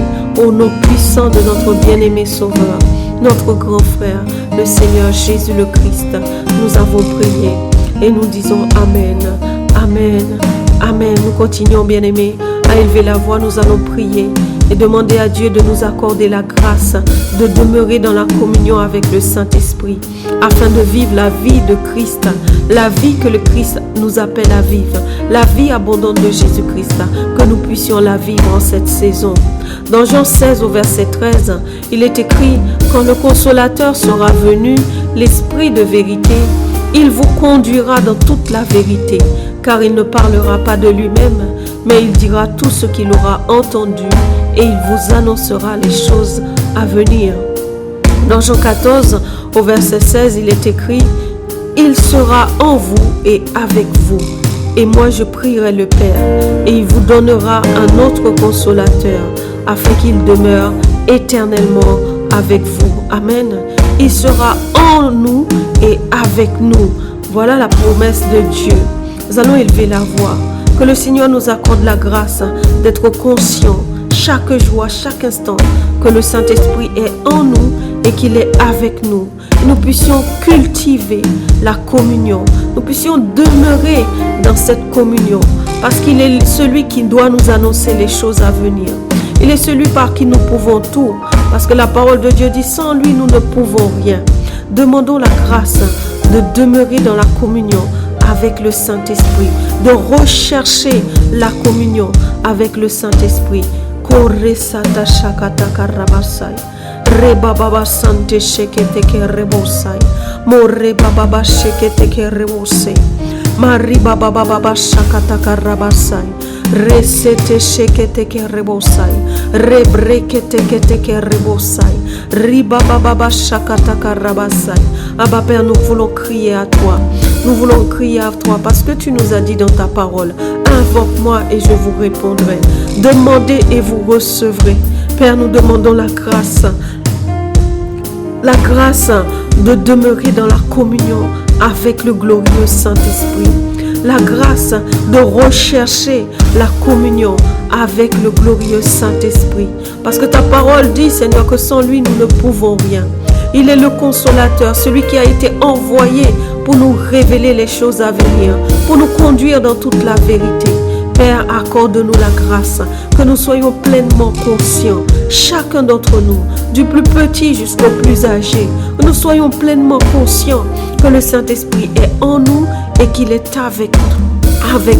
[SPEAKER 1] au nom puissant de notre bien-aimé Sauveur, notre grand frère, le Seigneur Jésus le Christ. Nous avons prié et nous disons Amen, Amen, Amen. Nous continuons, bien-aimés, à élever la voix. Nous allons prier et demander à Dieu de nous accorder la grâce de demeurer dans la communion avec le Saint-Esprit afin de vivre la vie de Christ, la vie que le Christ nous appelle à vivre, la vie abondante de Jésus-Christ, que nous puissions la vivre en cette saison. Dans Jean 16 au verset 13, il est écrit: quand le Consolateur sera venu, l'Esprit de vérité, il vous conduira dans toute la vérité, car il ne parlera pas de lui-même, mais il dira tout ce qu'il aura entendu et il vous annoncera les choses à venir. Dans Jean 14, au verset 16, il est écrit: il sera en vous et avec vous, et moi je prierai le Père, et il vous donnera un autre consolateur, afin qu'il demeure éternellement avec vous. Amen. Il sera en nous et avec nous. Voilà la promesse de Dieu. Nous allons élever la voix. Que le Seigneur nous accorde la grâce d'être conscients chaque jour, chaque instant, que le Saint-Esprit est en nous et qu'il est avec nous. Et nous puissions cultiver la communion. Nous puissions demeurer dans cette communion. Parce qu'il est celui qui doit nous annoncer les choses à venir. Il est celui par qui nous pouvons tout. Parce que la parole de Dieu dit: sans lui, nous ne pouvons rien. Demandons la grâce de demeurer dans la communion avec le Saint-Esprit, de rechercher la communion avec le Saint-Esprit. Koresata shakata karabasai. Reba baba sante shekete kerebosai. More baba shekete kerebosai. Mari baba baba shakata karabasai. Resete shekete kerebosai. Rebrekete kete kerebosai. Riba baba shakata karabasai. Abba Père, nous voulons crier à toi. Nous voulons crier à toi parce que tu nous as dit dans ta parole: invoque-moi et je vous répondrai. Demandez et vous recevrez. Père, nous demandons la grâce de demeurer dans la communion avec le glorieux Saint-Esprit. La grâce de rechercher la communion avec le glorieux Saint-Esprit. Parce que ta parole dit, Seigneur, que sans lui, nous ne pouvons rien. Il est le consolateur, celui qui a été envoyé pour nous révéler les choses à venir, pour nous conduire dans toute la vérité. Père, accorde-nous la grâce, que nous soyons pleinement conscients, chacun d'entre nous, du plus petit jusqu'au plus âgé, que nous soyons pleinement conscients que le Saint-Esprit est en nous et qu'il est avec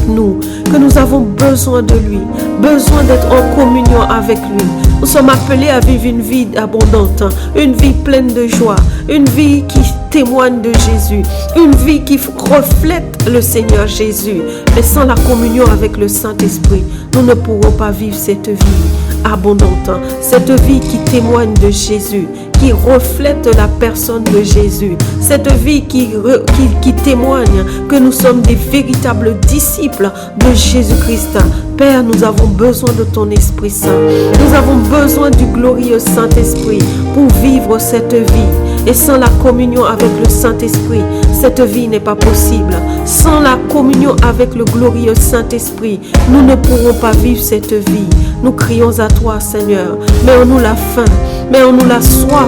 [SPEAKER 1] nous, que nous avons besoin de lui, besoin d'être en communion avec lui. Nous sommes appelés à vivre une vie abondante, une vie pleine de joie, une vie qui témoigne de Jésus, une vie qui reflète le Seigneur Jésus. Mais sans la communion avec le Saint-Esprit, nous ne pourrons pas vivre cette vie abondante, cette vie qui témoigne de Jésus, qui reflète la personne de Jésus, cette vie qui témoigne que nous sommes des véritables disciples de Jésus-Christ. Père, nous avons besoin de ton Esprit Saint. Nous avons besoin du glorieux Saint-Esprit pour vivre cette vie. Et sans la communion avec le Saint-Esprit, cette vie n'est pas possible. Sans la communion avec le glorieux Saint-Esprit, nous ne pourrons pas vivre cette vie. Nous crions à toi, Seigneur. Mets en nous la faim, mets en nous la soif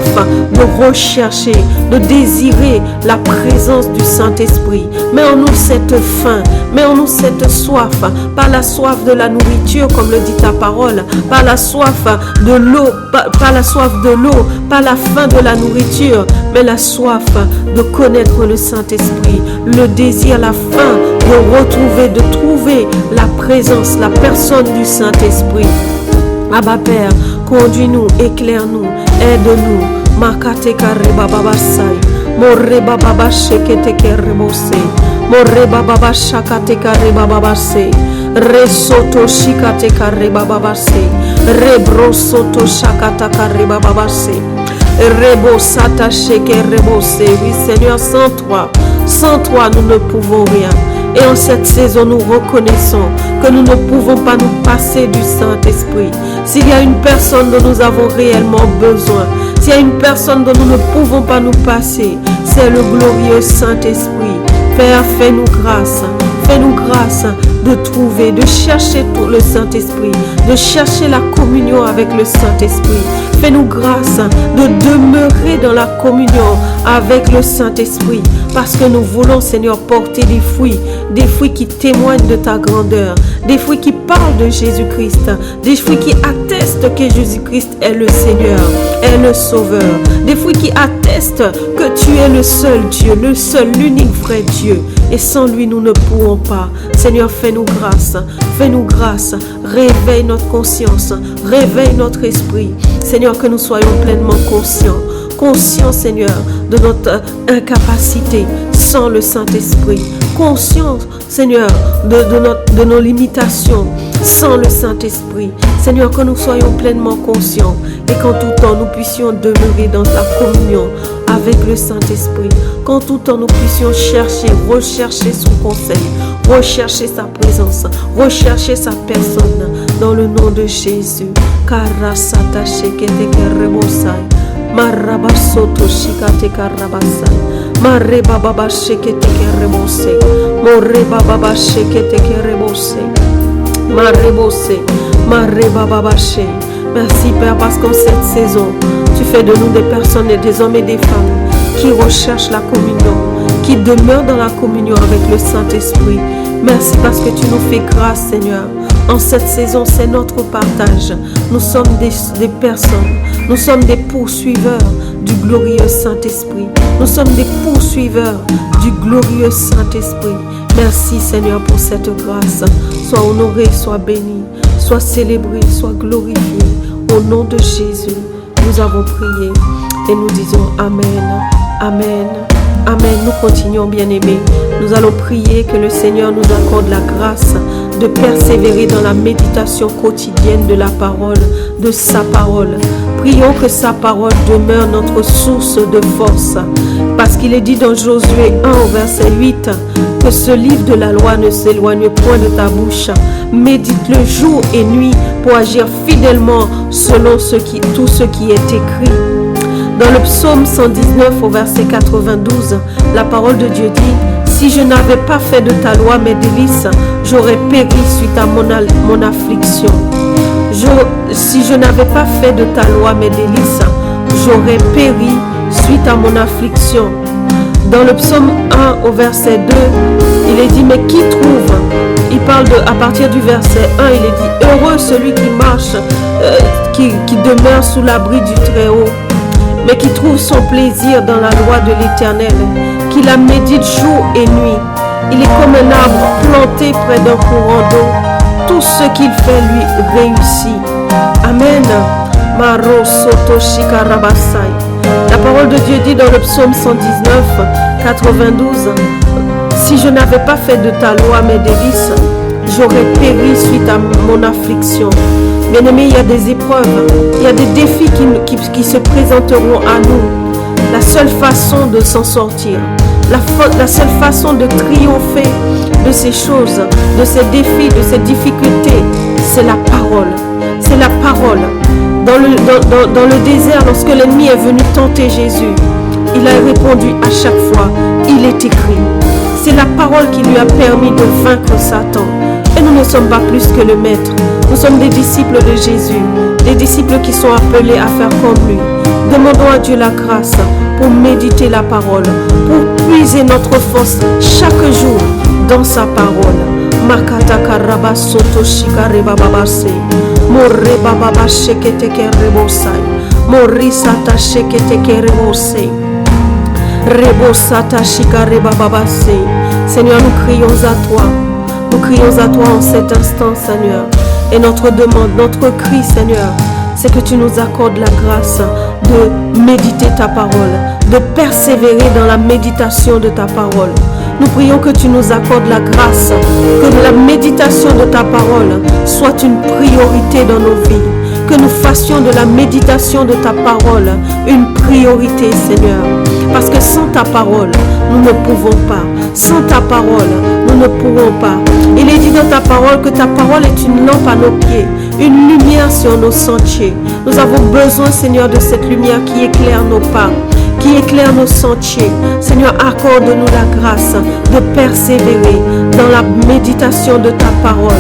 [SPEAKER 1] de rechercher, de désirer la présence du Saint-Esprit. Mets en nous cette faim, mets en nous cette soif, pas la soif de la nourriture comme le dit ta parole, pas la soif de l'eau, pas la soif de l'eau, pas la faim de la nourriture, mais la soif de connaître le Saint-Esprit, le désir, la faim de retrouver, de trouver la présence, la personne du Saint-Esprit. Abba Père, conduis-nous, éclaire-nous, aide-nous. Makate kareba babasai, moreba baba shekete kerebose, moreba baba shakate kareba babase, resoto shikate kareba babase, rebrosoto shakata kareba babase. Rebo s'attacher rebose. Oui Seigneur, sans toi nous ne pouvons rien. Et en cette saison nous reconnaissons que nous ne pouvons pas nous passer du Saint-Esprit. S'il y a une personne dont nous avons réellement besoin, s'il y a une personne dont nous ne pouvons pas nous passer, c'est le glorieux Saint-Esprit. Père, fais-nous grâce de trouver, de chercher tout le Saint-Esprit, de chercher la communion avec le Saint-Esprit. Fais-nous grâce de demeurer dans la communion avec le Saint-Esprit, parce que nous voulons, Seigneur, porter des fruits qui témoignent de ta grandeur, des fruits qui parlent de Jésus-Christ, des fruits qui attestent que Jésus-Christ est le Seigneur, est le Sauveur, des fruits qui attestent que tu es le seul Dieu, le seul, l'unique vrai Dieu, et sans lui nous ne pourrons pas. Seigneur, fais-nous grâce, réveille notre conscience, réveille notre esprit. Seigneur, que nous soyons pleinement conscients, Seigneur, de notre incapacité sans le Saint-Esprit, conscients, Seigneur, de nos limitations sans le Saint-Esprit. Seigneur, que nous soyons pleinement conscients et qu'en tout temps nous puissions demeurer dans ta communion avec le Saint-Esprit, qu'en tout temps nous puissions rechercher son conseil, rechercher sa présence, rechercher sa personne, dans le nom de Jésus. Karasata shekete kerebosai, marabasoto shikate karabasai, mareba baba shekete kerebose, moreba baba shekete kerebose, marebose, mareba baba she. Merci Père, parce qu'en cette saison, tu fais de nous des personnes et des hommes et des femmes qui recherchent la communion, qui demeurent dans la communion avec le Saint-Esprit. Merci parce que tu nous fais grâce, Seigneur. En cette saison, c'est notre partage. Nous sommes des personnes, nous sommes des poursuiveurs du glorieux Saint-Esprit. Nous sommes des poursuiveurs du glorieux Saint-Esprit. Merci, Seigneur, pour cette grâce. Sois honoré, sois béni, sois célébré, sois glorifié. Au nom de Jésus, nous avons prié et nous disons Amen, Amen, Amen. Nous continuons, bien-aimés. Nous allons prier que le Seigneur nous accorde la grâce de persévérer dans la méditation quotidienne de la parole, de sa parole. Prions que sa parole demeure notre source de force. Parce qu'il est dit dans Josué 1 au verset 8 que ce livre de la loi ne s'éloigne point de ta bouche. Médite-le jour et nuit pour agir fidèlement selon tout ce qui est écrit. Dans le psaume 119 au verset 92, la parole de Dieu dit: si je n'avais pas fait de ta loi mes délices, j'aurais péri suite à mon affliction. Si je n'avais pas fait de ta loi mes délices, j'aurais péri suite à mon affliction. Dans le psaume 1 au verset 2, il est dit: mais qui trouve? Il parle à partir du verset 1, il est dit: heureux celui qui marche, qui demeure sous l'abri du Très-Haut, mais qui trouve son plaisir dans la loi de l'Éternel, qui la médite jour et nuit. Il est comme un arbre planté près d'un courant d'eau. Tout ce qu'il fait lui réussit. Amen. Maro soto shikarabasai. La parole de Dieu dit dans le psaume 119, 92, si je n'avais pas fait de ta loi mes délices, j'aurais péri suite à mon affliction. Bien-aimés, il y a des épreuves, il y a des défis qui se présenteront à nous. La seule façon de s'en sortir, la seule façon de triompher de ces choses, de ces défis, de ces difficultés, c'est la parole. C'est la parole. Dans le désert, lorsque l'ennemi est venu tenter Jésus, il a répondu à chaque fois, il est écrit. C'est la parole qui lui a permis de vaincre Satan. Et nous ne sommes pas plus que le maître. Nous sommes des disciples de Jésus, des disciples qui sont appelés à faire comme lui. Demandons à Dieu la grâce pour méditer la parole, pour puiser notre force chaque jour dans sa parole. Makata karaba soto shikare bababase. Morre bababa shekete kerebosai. Morri sata shekete kerebosai. Rebosata shikare bababase. Seigneur, nous crions à toi. Nous crions à toi en cet instant, Seigneur. Et notre demande, notre cri, Seigneur, c'est que tu nous accordes la grâce de méditer ta parole, de persévérer dans la méditation de ta parole. Nous prions que tu nous accordes la grâce, que la méditation de ta parole soit une priorité dans nos vies, que nous fassions de la méditation de ta parole une priorité, Seigneur. Parce que sans ta parole, nous ne pouvons pas. Sans ta parole, nous ne pourrons pas. Il est dit dans ta parole que ta parole est une lampe à nos pieds, une lumière sur nos sentiers. Nous avons besoin, Seigneur, de cette lumière qui éclaire nos pas, qui éclaire nos sentiers. Seigneur, accorde-nous la grâce de persévérer dans la méditation de ta parole.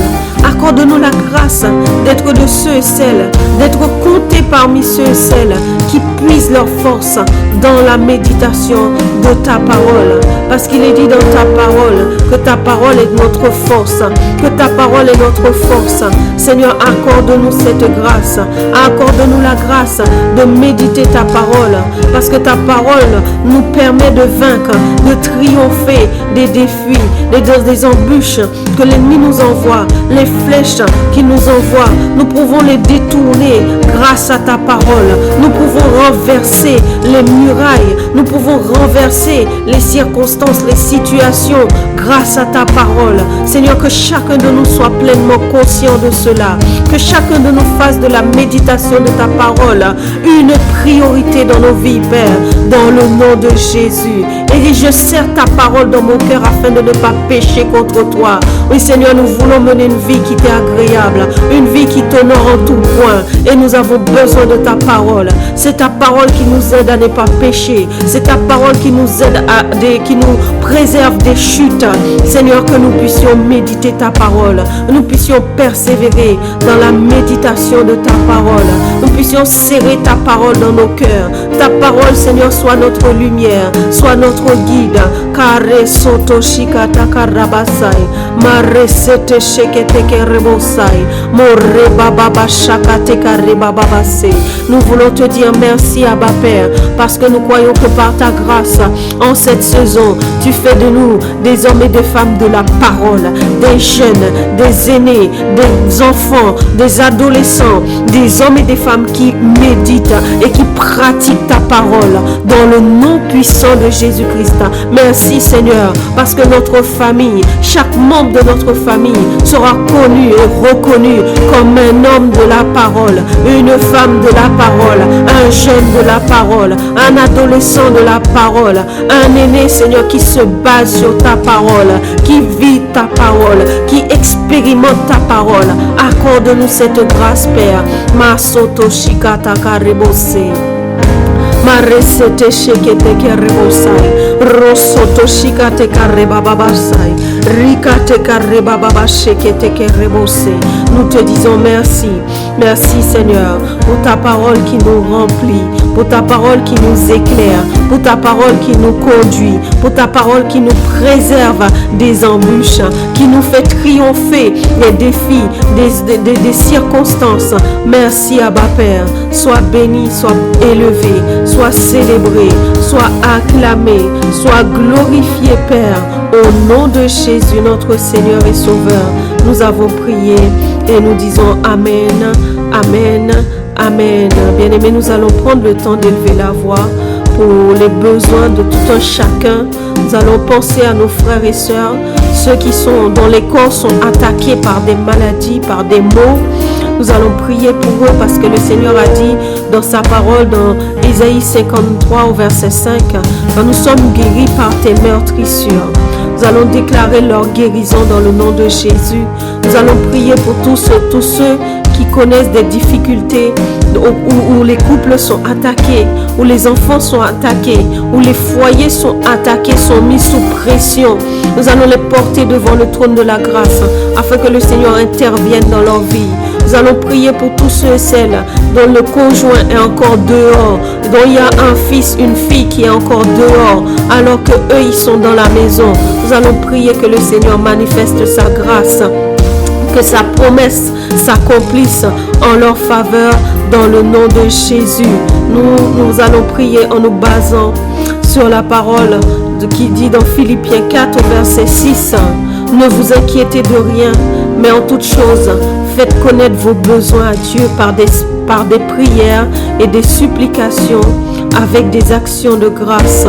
[SPEAKER 1] Accorde-nous la grâce d'être de ceux et celles, d'être comptés parmi ceux et celles qui puisent leur force dans la méditation de ta parole. Parce qu'il est dit dans ta parole que ta parole est notre force, que ta parole est notre force. Seigneur, accorde-nous cette grâce, accorde-nous la grâce de méditer ta parole, parce que ta parole nous permet de vaincre, de triompher des défis, des embûches que l'ennemi nous envoie, les flèches qu'il nous envoie. Nous pouvons les détourner grâce à ta parole. Nous pouvons renverser les murailles, nous pouvons renverser les circonstances, les situations grâce à ta parole. Seigneur, que chacun de nous soit pleinement conscient de cela, que chacun de nous fasse de la méditation de ta parole une priorité dans nos vies, Père, dans le nom de Jésus. Et je serre ta parole dans mon cœur afin de ne pas pécher contre toi. Oui, Seigneur, nous voulons mener une vie qui t'est agréable, une vie qui t'honore en tout point. Et nous avons besoin de ta parole. C'est ta parole qui nous aide à ne pas pécher. C'est ta parole qui nous aide qui nous préserve des chutes. Seigneur, que nous puissions méditer ta parole. Nous puissions persévérer dans la méditation de ta parole. Nous puissions serrer ta parole dans nos cœurs. Ta parole, Seigneur, soit notre lumière, soit notre guide. Kare soto shikata karabasai. Mare sete shekete kerebosai. More bababa shakate karebababase. Nous voulons te dire merci, Abba Père, parce que nous croyons que par ta grâce, en cette saison, tu fais de nous des hommes et des femmes de la parole, des jeunes, des aînés, des enfants, des adolescents, des hommes et des femmes qui méditent et qui pratiquent ta parole dans le nom puissant de Jésus-Christ. Merci, Seigneur, parce que notre famille, chaque membre de notre famille sera connu et reconnu comme un homme de la parole, une femme de la parole, un jeune de la parole, un adolescent de la parole, un aîné, Seigneur, qui se base sur ta parole, qui vit ta parole, qui expérimente ta parole. Accorde-nous cette grâce, Père. Masoto shikata karebose. Maresete shekete kerebosai. Rosoto shikate karebababasai. Rikate karebababa shekete kerebose. Nous te disons merci. Merci, Seigneur, pour ta parole qui nous remplit, pour ta parole qui nous éclaire, pour ta parole qui nous conduit, pour ta parole qui nous préserve des embûches, qui nous fait triompher des défis, des circonstances. Merci, Abba Père. Sois béni, sois élevé, sois célébré, sois acclamé, sois glorifié, Père. Au nom de Jésus, notre Seigneur et Sauveur, nous avons prié et nous disons Amen, Amen. Amen. Bien-aimés, nous allons prendre le temps d'élever la voix pour les besoins de tout un chacun. Nous allons penser à nos frères et sœurs, ceux dont les corps sont attaqués par des maladies, par des maux. Nous allons prier pour eux parce que le Seigneur a dit dans sa parole, dans Ésaïe 53 au verset 5, « Nous sommes guéris par tes meurtrissures. » Nous allons déclarer leur guérison dans le nom de Jésus. Nous allons prier pour tous ceux qui connaissent des difficultés, où les couples sont attaqués, où les enfants sont attaqués, où les foyers sont attaqués, sont mis sous pression. Nous allons les porter devant le trône de la grâce afin que le Seigneur intervienne dans leur vie. Nous allons prier pour tous ceux et celles dont le conjoint est encore dehors, dont il y a un fils, une fille qui est encore dehors, alors que eux ils sont dans la maison. Nous allons prier que le Seigneur manifeste sa grâce, que sa promesse s'accomplisse en leur faveur dans le nom de Jésus. Nous allons prier en nous basant sur la parole qui dit dans Philippiens 4 verset 6, « Ne vous inquiétez de rien, mais en toute chose, faites connaître vos besoins à Dieu par des prières et des supplications avec des actions de grâce. »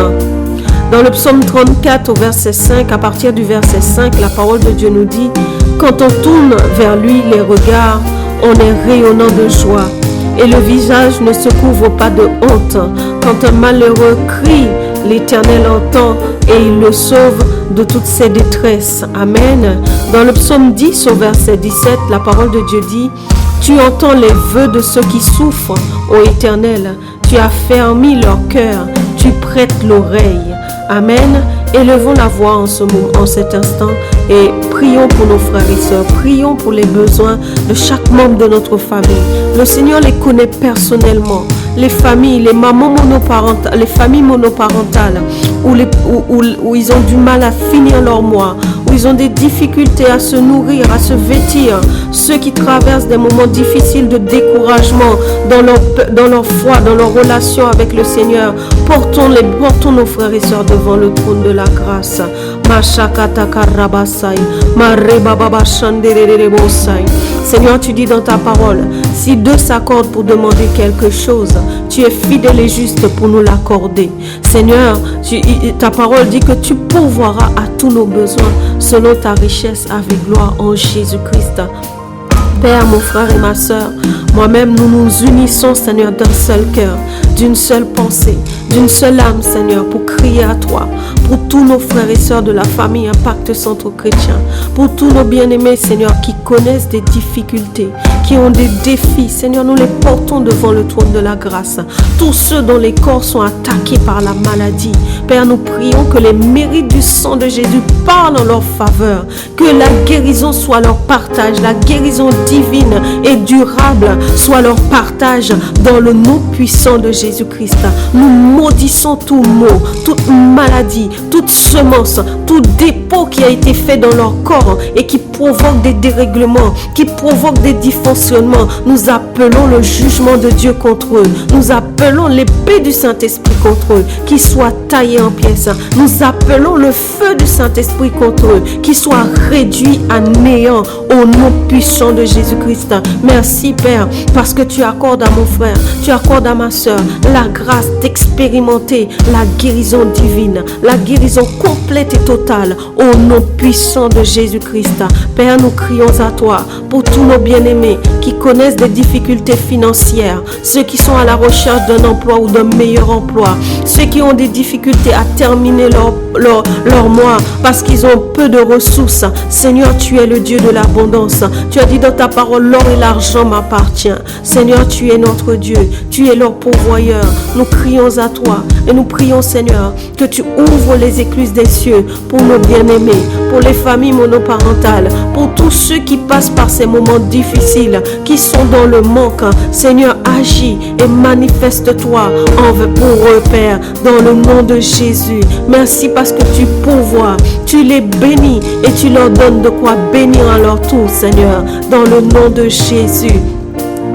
[SPEAKER 1] Dans le psaume 34 au verset 5, à partir du verset 5, la parole de Dieu nous dit « Quand on tourne vers lui les regards, on est rayonnant de joie et le visage ne se couvre pas de honte. Quand un malheureux crie, l'Éternel entend et il le sauve de toutes ses détresses. » Amen. Dans le psaume 10 au verset 17, la parole de Dieu dit « Tu entends les vœux de ceux qui souffrent, ô Éternel. Tu as fermi leur cœur, tu prêtes l'oreille. » Amen. Élevons la voix en cet instant et prions pour nos frères et sœurs. Prions pour les besoins de chaque membre de notre famille. Le Seigneur les connaît personnellement. Les familles, les mamans monoparentales, les familles monoparentales où ils ont du mal à finir leur mois, où ils ont des difficultés à se nourrir, à se vêtir, ceux qui traversent des moments difficiles de découragement dans leur foi, dans leur relation avec le Seigneur. Portons nos frères et sœurs devant le trône de la grâce. Seigneur, tu dis dans ta parole, si deux s'accordent pour demander quelque chose, tu es fidèle et juste pour nous l'accorder. Seigneur, ta parole dit que tu pourvoiras à tous nos besoins selon ta richesse avec gloire en Jésus-Christ. Père, mon frère et ma soeur, moi-même, nous nous unissons, Seigneur, d'un seul cœur, d'une seule pensée, d'une seule âme, Seigneur, pour crier à toi, pour tous nos frères et sœurs de la famille Impact Centre Chrétien, pour tous nos bien-aimés, Seigneur, qui connaissent des difficultés, qui ont des défis, Seigneur, nous les portons devant le trône de la grâce. Tous ceux dont les corps sont attaqués par la maladie, Père, nous prions que les mérites du sang de Jésus parlent en leur faveur, que la guérison soit leur partage, la guérison divine et durable soit leur partage dans le nom puissant de Jésus-Christ. Nous maudissons tout mot, toute maladie, toute semence, tout dépôt qui a été fait dans leur corps et qui provoque des dérèglements, qui provoque des dysfonctionnements. Nous appelons le jugement de Dieu contre eux. Nous appelons l'épée du Saint-Esprit contre eux, qui soit taillée en pièces. Nous appelons le feu du Saint-Esprit contre eux, qui soit réduit à néant au nom puissant de Jésus-Christ. Merci Père, parce que tu accordes à mon frère, tu accordes à ma soeur la grâce d'expérimenter la guérison divine, la guérison complète et totale au nom puissant de Jésus-Christ. Père, nous crions à toi pour tous nos bien-aimés qui connaissent des difficultés financières, ceux qui sont à la recherche d'un emploi ou d'un meilleur emploi, ceux qui ont des difficultés à terminer leur mois parce qu'ils ont peu de ressources. Seigneur, tu es le Dieu de l'abondance. Tu as dit dans ta parole, l'or et l'argent m'appartient. Seigneur, tu es notre Dieu, tu es leur pourvoyeur. Nous crions à toi et nous prions, Seigneur, que tu ouvres les écluses des cieux pour nos bien-aimés, pour les familles monoparentales, pour tous ceux qui passent par ces moments difficiles, qui sont dans le manque. Seigneur, agis et manifeste-toi pour eux, Père, dans le nom de Jésus. Merci parce que tu pourvois, tu les bénis et tu leur donnes de quoi bénir à leur tour, Seigneur, dans le nom de Jésus.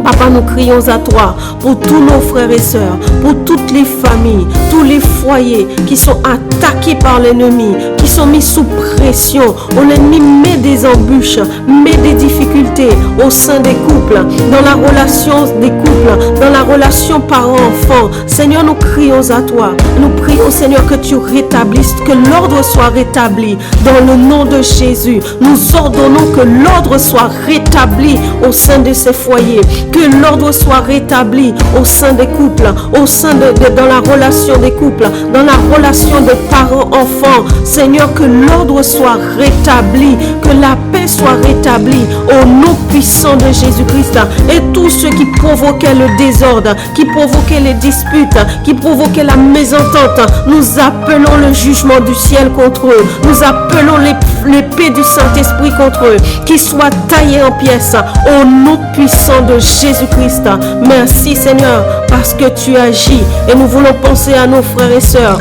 [SPEAKER 1] Papa, nous crions à toi pour tous nos frères et sœurs, pour toutes les familles, tous les foyers qui sont attaqués par l'ennemi, qui sont mis sous pression. L'ennemi met des embûches, met des difficultés au sein des couples, dans la relation des couples, dans la relation parent-enfant. Seigneur, nous crions à toi. Nous prions, Seigneur, que tu rétablisses, que l'ordre soit rétabli dans le nom de Jésus. Nous ordonnons que l'ordre soit rétabli au sein de ces foyers, que l'ordre soit rétabli au sein des couples, au sein dans la relation des couples, dans la relation des parents-enfants. Seigneur, que l'ordre soit rétabli, que la paix soit rétablie au nom puissant de Jésus-Christ. Et tous ceux qui provoquaient le désordre, qui provoquaient les disputes, qui provoquaient la mésentente, nous appelons le jugement du ciel contre eux. Nous appelons l'épée du Saint-Esprit contre eux, qui soit taillée en pièces au nom puissant de Jésus-Christ. Merci Seigneur, parce que tu agis. Et nous voulons penser à nos frères et sœurs,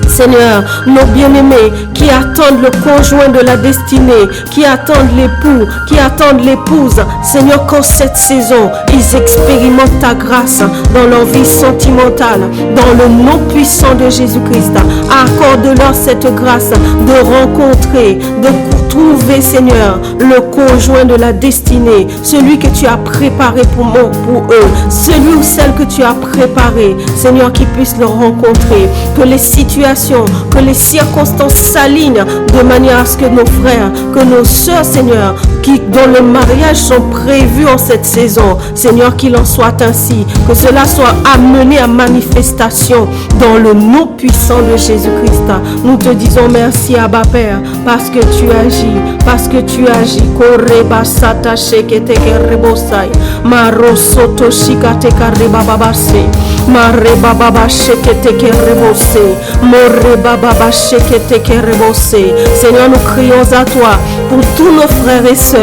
[SPEAKER 1] Seigneur, nos bien-aimés qui attendent le conjoint de la destinée, qui attendent l'époux, qui attendent l'épouse. Seigneur, qu'en cette saison, ils expérimentent ta grâce dans leur vie sentimentale, dans le nom puissant de Jésus-Christ. Accorde-leur cette grâce de rencontrer, de trouver, Seigneur, le conjoint de la destinée, celui que tu as préparé pour eux, celui ou celle que tu as préparé, Seigneur, qu'ils puissent le rencontrer, que les situations, que les circonstances s'alignent de manière à ce que nos frères, que nos sœurs, Seigneur, dont les mariages sont prévus en cette saison, Seigneur, qu'il en soit ainsi, que cela soit amené à manifestation dans le nom puissant de Jésus-Christ. Nous te disons merci, Abba Père, parce que tu agis, parce que tu agis. Koreba sata shekete kerebosai, marosoto shikate karebababase, marebababa shekete kerebose, morebababa shekete kerebose. Seigneur, nous crions à toi pour tous nos frères et sœurs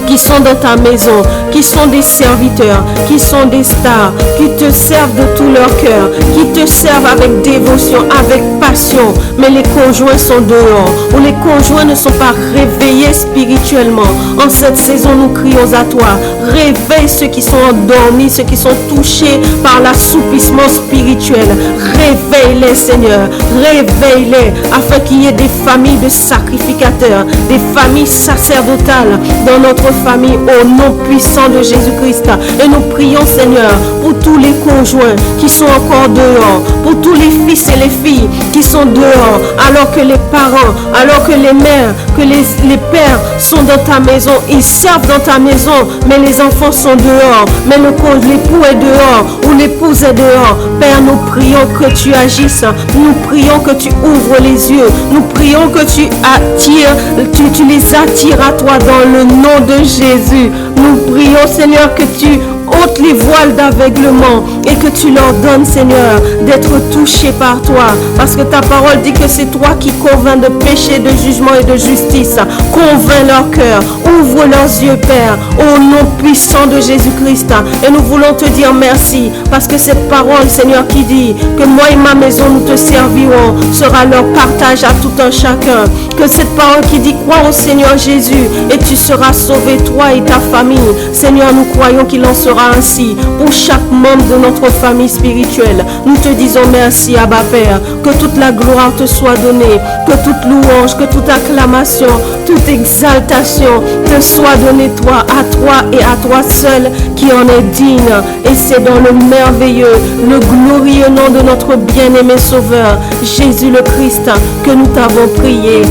[SPEAKER 1] qui sont dans ta maison, qui sont des serviteurs, qui sont des stars, qui te servent de tout leur cœur, qui te servent avec dévotion, avec passion, mais les conjoints sont dehors, ou les conjoints ne sont pas réveillés spirituellement. En cette saison, nous crions à toi, réveille ceux qui sont endormis, ceux qui sont touchés par l'assoupissement spirituel. Réveille-les, Seigneur, réveille-les, afin qu'il y ait des familles de sacrificateurs, des familles sacerdotales dans notre famille, au nom puissant de Jésus-Christ. Et nous prions, Seigneur, pour tous les conjoints qui sont encore dehors, pour tous les fils et les filles qui sont dehors, alors que les parents, alors que les mères, que les pères sont dans ta maison, ils servent dans ta maison, mais les enfants sont dehors, mais l'époux est dehors, ou l'épouse est dehors. Père, nous prions que tu agisses, nous prions que tu ouvres les yeux, nous prions que tu attires, tu les attires à toi dans le nom de Jésus. Nous prions, Seigneur, que tu ôtes les voiles d'aveuglement et que tu leur donnes, Seigneur, d'être touchés par toi, parce que ta parole dit que c'est toi qui convaincs de péché, de jugement et de justice. Convainc leur cœur, ouvre leurs yeux, Père, au nom puissant de Jésus-Christ. Et nous voulons te dire merci, parce que cette parole, Seigneur, qui dit que moi et ma maison nous te servirons, sera leur partage à tout un chacun. Que cette parole qui dit crois au Seigneur Jésus et tu seras sauvé, toi et ta famille. Seigneur, nous croyons qu'il en sera ainsi pour chaque membre de notre famille spirituelle. Nous te disons merci, Abba Père, que toute la gloire te soit donnée, que toute louange, que toute acclamation, toute exaltation te soit donnée à toi et à toi seul qui en est digne. Et c'est dans le merveilleux, le glorieux nom de notre bien-aimé Sauveur, Jésus le Christ, que nous t'avons prié.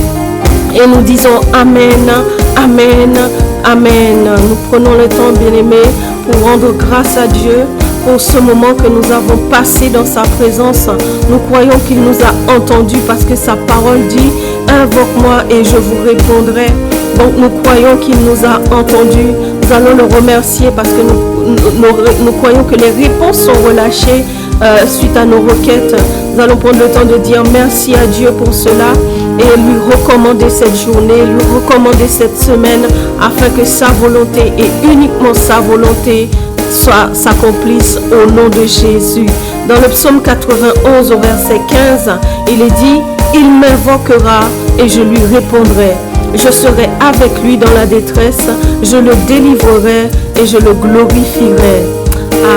[SPEAKER 1] Et nous disons Amen, Amen, Amen. Nous prenons le temps, bien-aimés, pour rendre grâce à Dieu pour ce moment que nous avons passé dans sa présence. Nous croyons qu'il nous a entendus parce que sa parole dit « Invoque-moi et je vous répondrai ». Donc nous croyons qu'il nous a entendus. Nous allons le remercier parce que nous croyons que les réponses sont relâchées suite à nos requêtes. Nous allons prendre le temps de dire merci à Dieu pour cela et lui recommander cette journée, lui recommander cette semaine afin que sa volonté et uniquement sa volonté s'accomplisse au nom de Jésus. Dans le psaume 91 au verset 15, il est dit « Il m'invoquera et je lui répondrai. Je serai avec lui dans la détresse, je le délivrerai et je le glorifierai.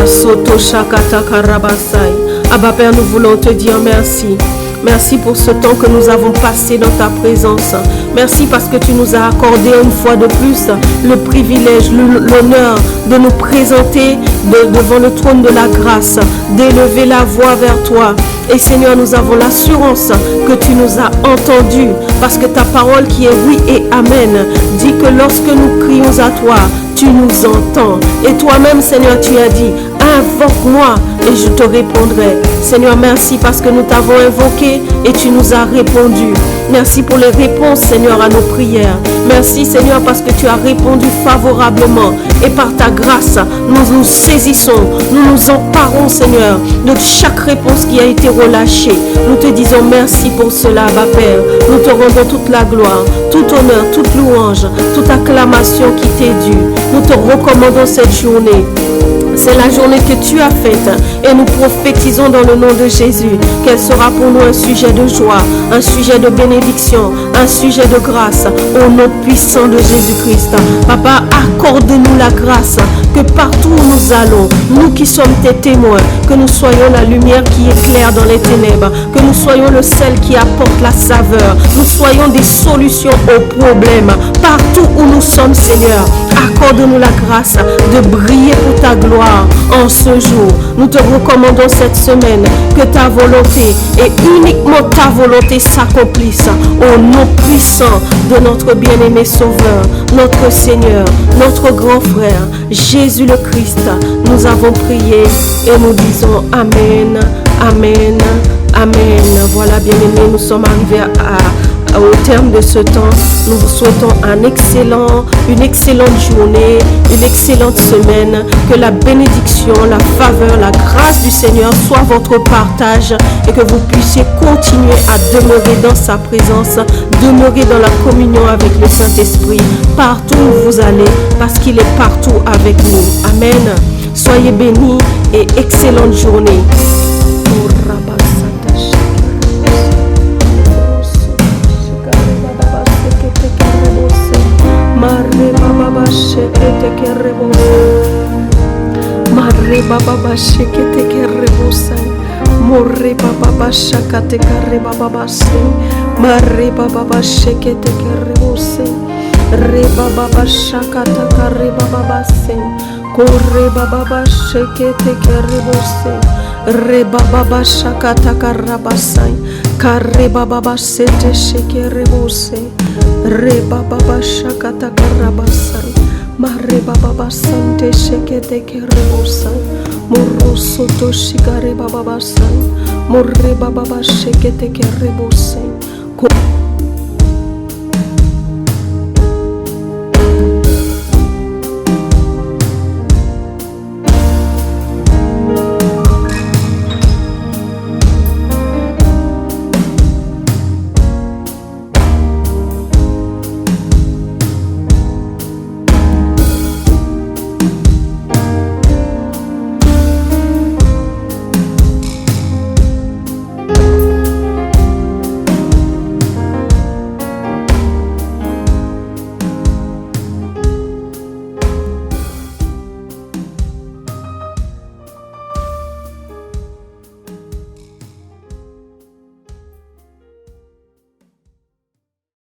[SPEAKER 1] Asoto Shakata Karabasai. Abba Père, nous voulons te dire merci. Merci pour ce temps que nous avons passé dans ta présence. Merci parce que tu nous as accordé une fois de plus le privilège, l'honneur de nous présenter devant le trône de la grâce, d'élever la voix vers toi. Et Seigneur, nous avons l'assurance que tu nous as entendus parce que ta parole qui est oui et amen dit que lorsque nous crions à toi, tu nous entends. Et toi-même, Seigneur, tu as dit, invoque-moi et je te répondrai. Seigneur, merci parce que nous t'avons invoqué et tu nous as répondu. Merci pour les réponses, Seigneur, à nos prières. Merci, Seigneur, parce que tu as répondu favorablement. Et par ta grâce, nous nous saisissons, nous nous emparons, Seigneur, de chaque réponse qui a été relâchée. Nous te disons merci pour cela, Abba Père. Nous te rendons toute la gloire, tout honneur, toute louange, toute acclamation qui t'est due. Nous te recommandons cette journée. C'est la journée que tu as faite et nous prophétisons dans le nom de Jésus qu'elle sera pour nous un sujet de joie, un sujet de bénédiction, un sujet de grâce au nom puissant de Jésus-Christ. Papa, accorde-nous la grâce que partout où nous allons, nous qui sommes tes témoins, que nous soyons la lumière qui éclaire dans les ténèbres, que nous soyons le sel qui apporte la saveur, nous soyons des solutions aux problèmes partout où nous sommes, Seigneur. Accorde-nous la grâce de briller pour ta gloire en ce jour. Nous te recommandons cette semaine que ta volonté et uniquement ta volonté s'accomplisse au nom puissant de notre bien-aimé Sauveur, notre Seigneur, notre grand frère, Jésus le Christ. Nous avons prié et nous disons Amen, Amen, Amen. Voilà, bien-aimés, nous sommes arrivés au terme de ce temps. Nous vous souhaitons une excellente journée, une excellente semaine. Que la bénédiction, la faveur, la grâce du Seigneur soit votre partage et que vous puissiez continuer à demeurer dans sa présence, demeurer dans la communion avec le Saint-Esprit partout où vous allez parce qu'il est partout avec nous. Amen. Soyez bénis et excellente journée. Marre baba shekete kerebosa, morre baba shakate kereba se, marre baba shekete kerebose, re baba shakata kereba se, corre baba shekete kerebose, re baba shakata karabasai, karre baba sete shekerebose, re baba shakata karabasai. Marre baba sante shekete kerebosa, morro soto shikare baba san, morre baba shekete kerebose.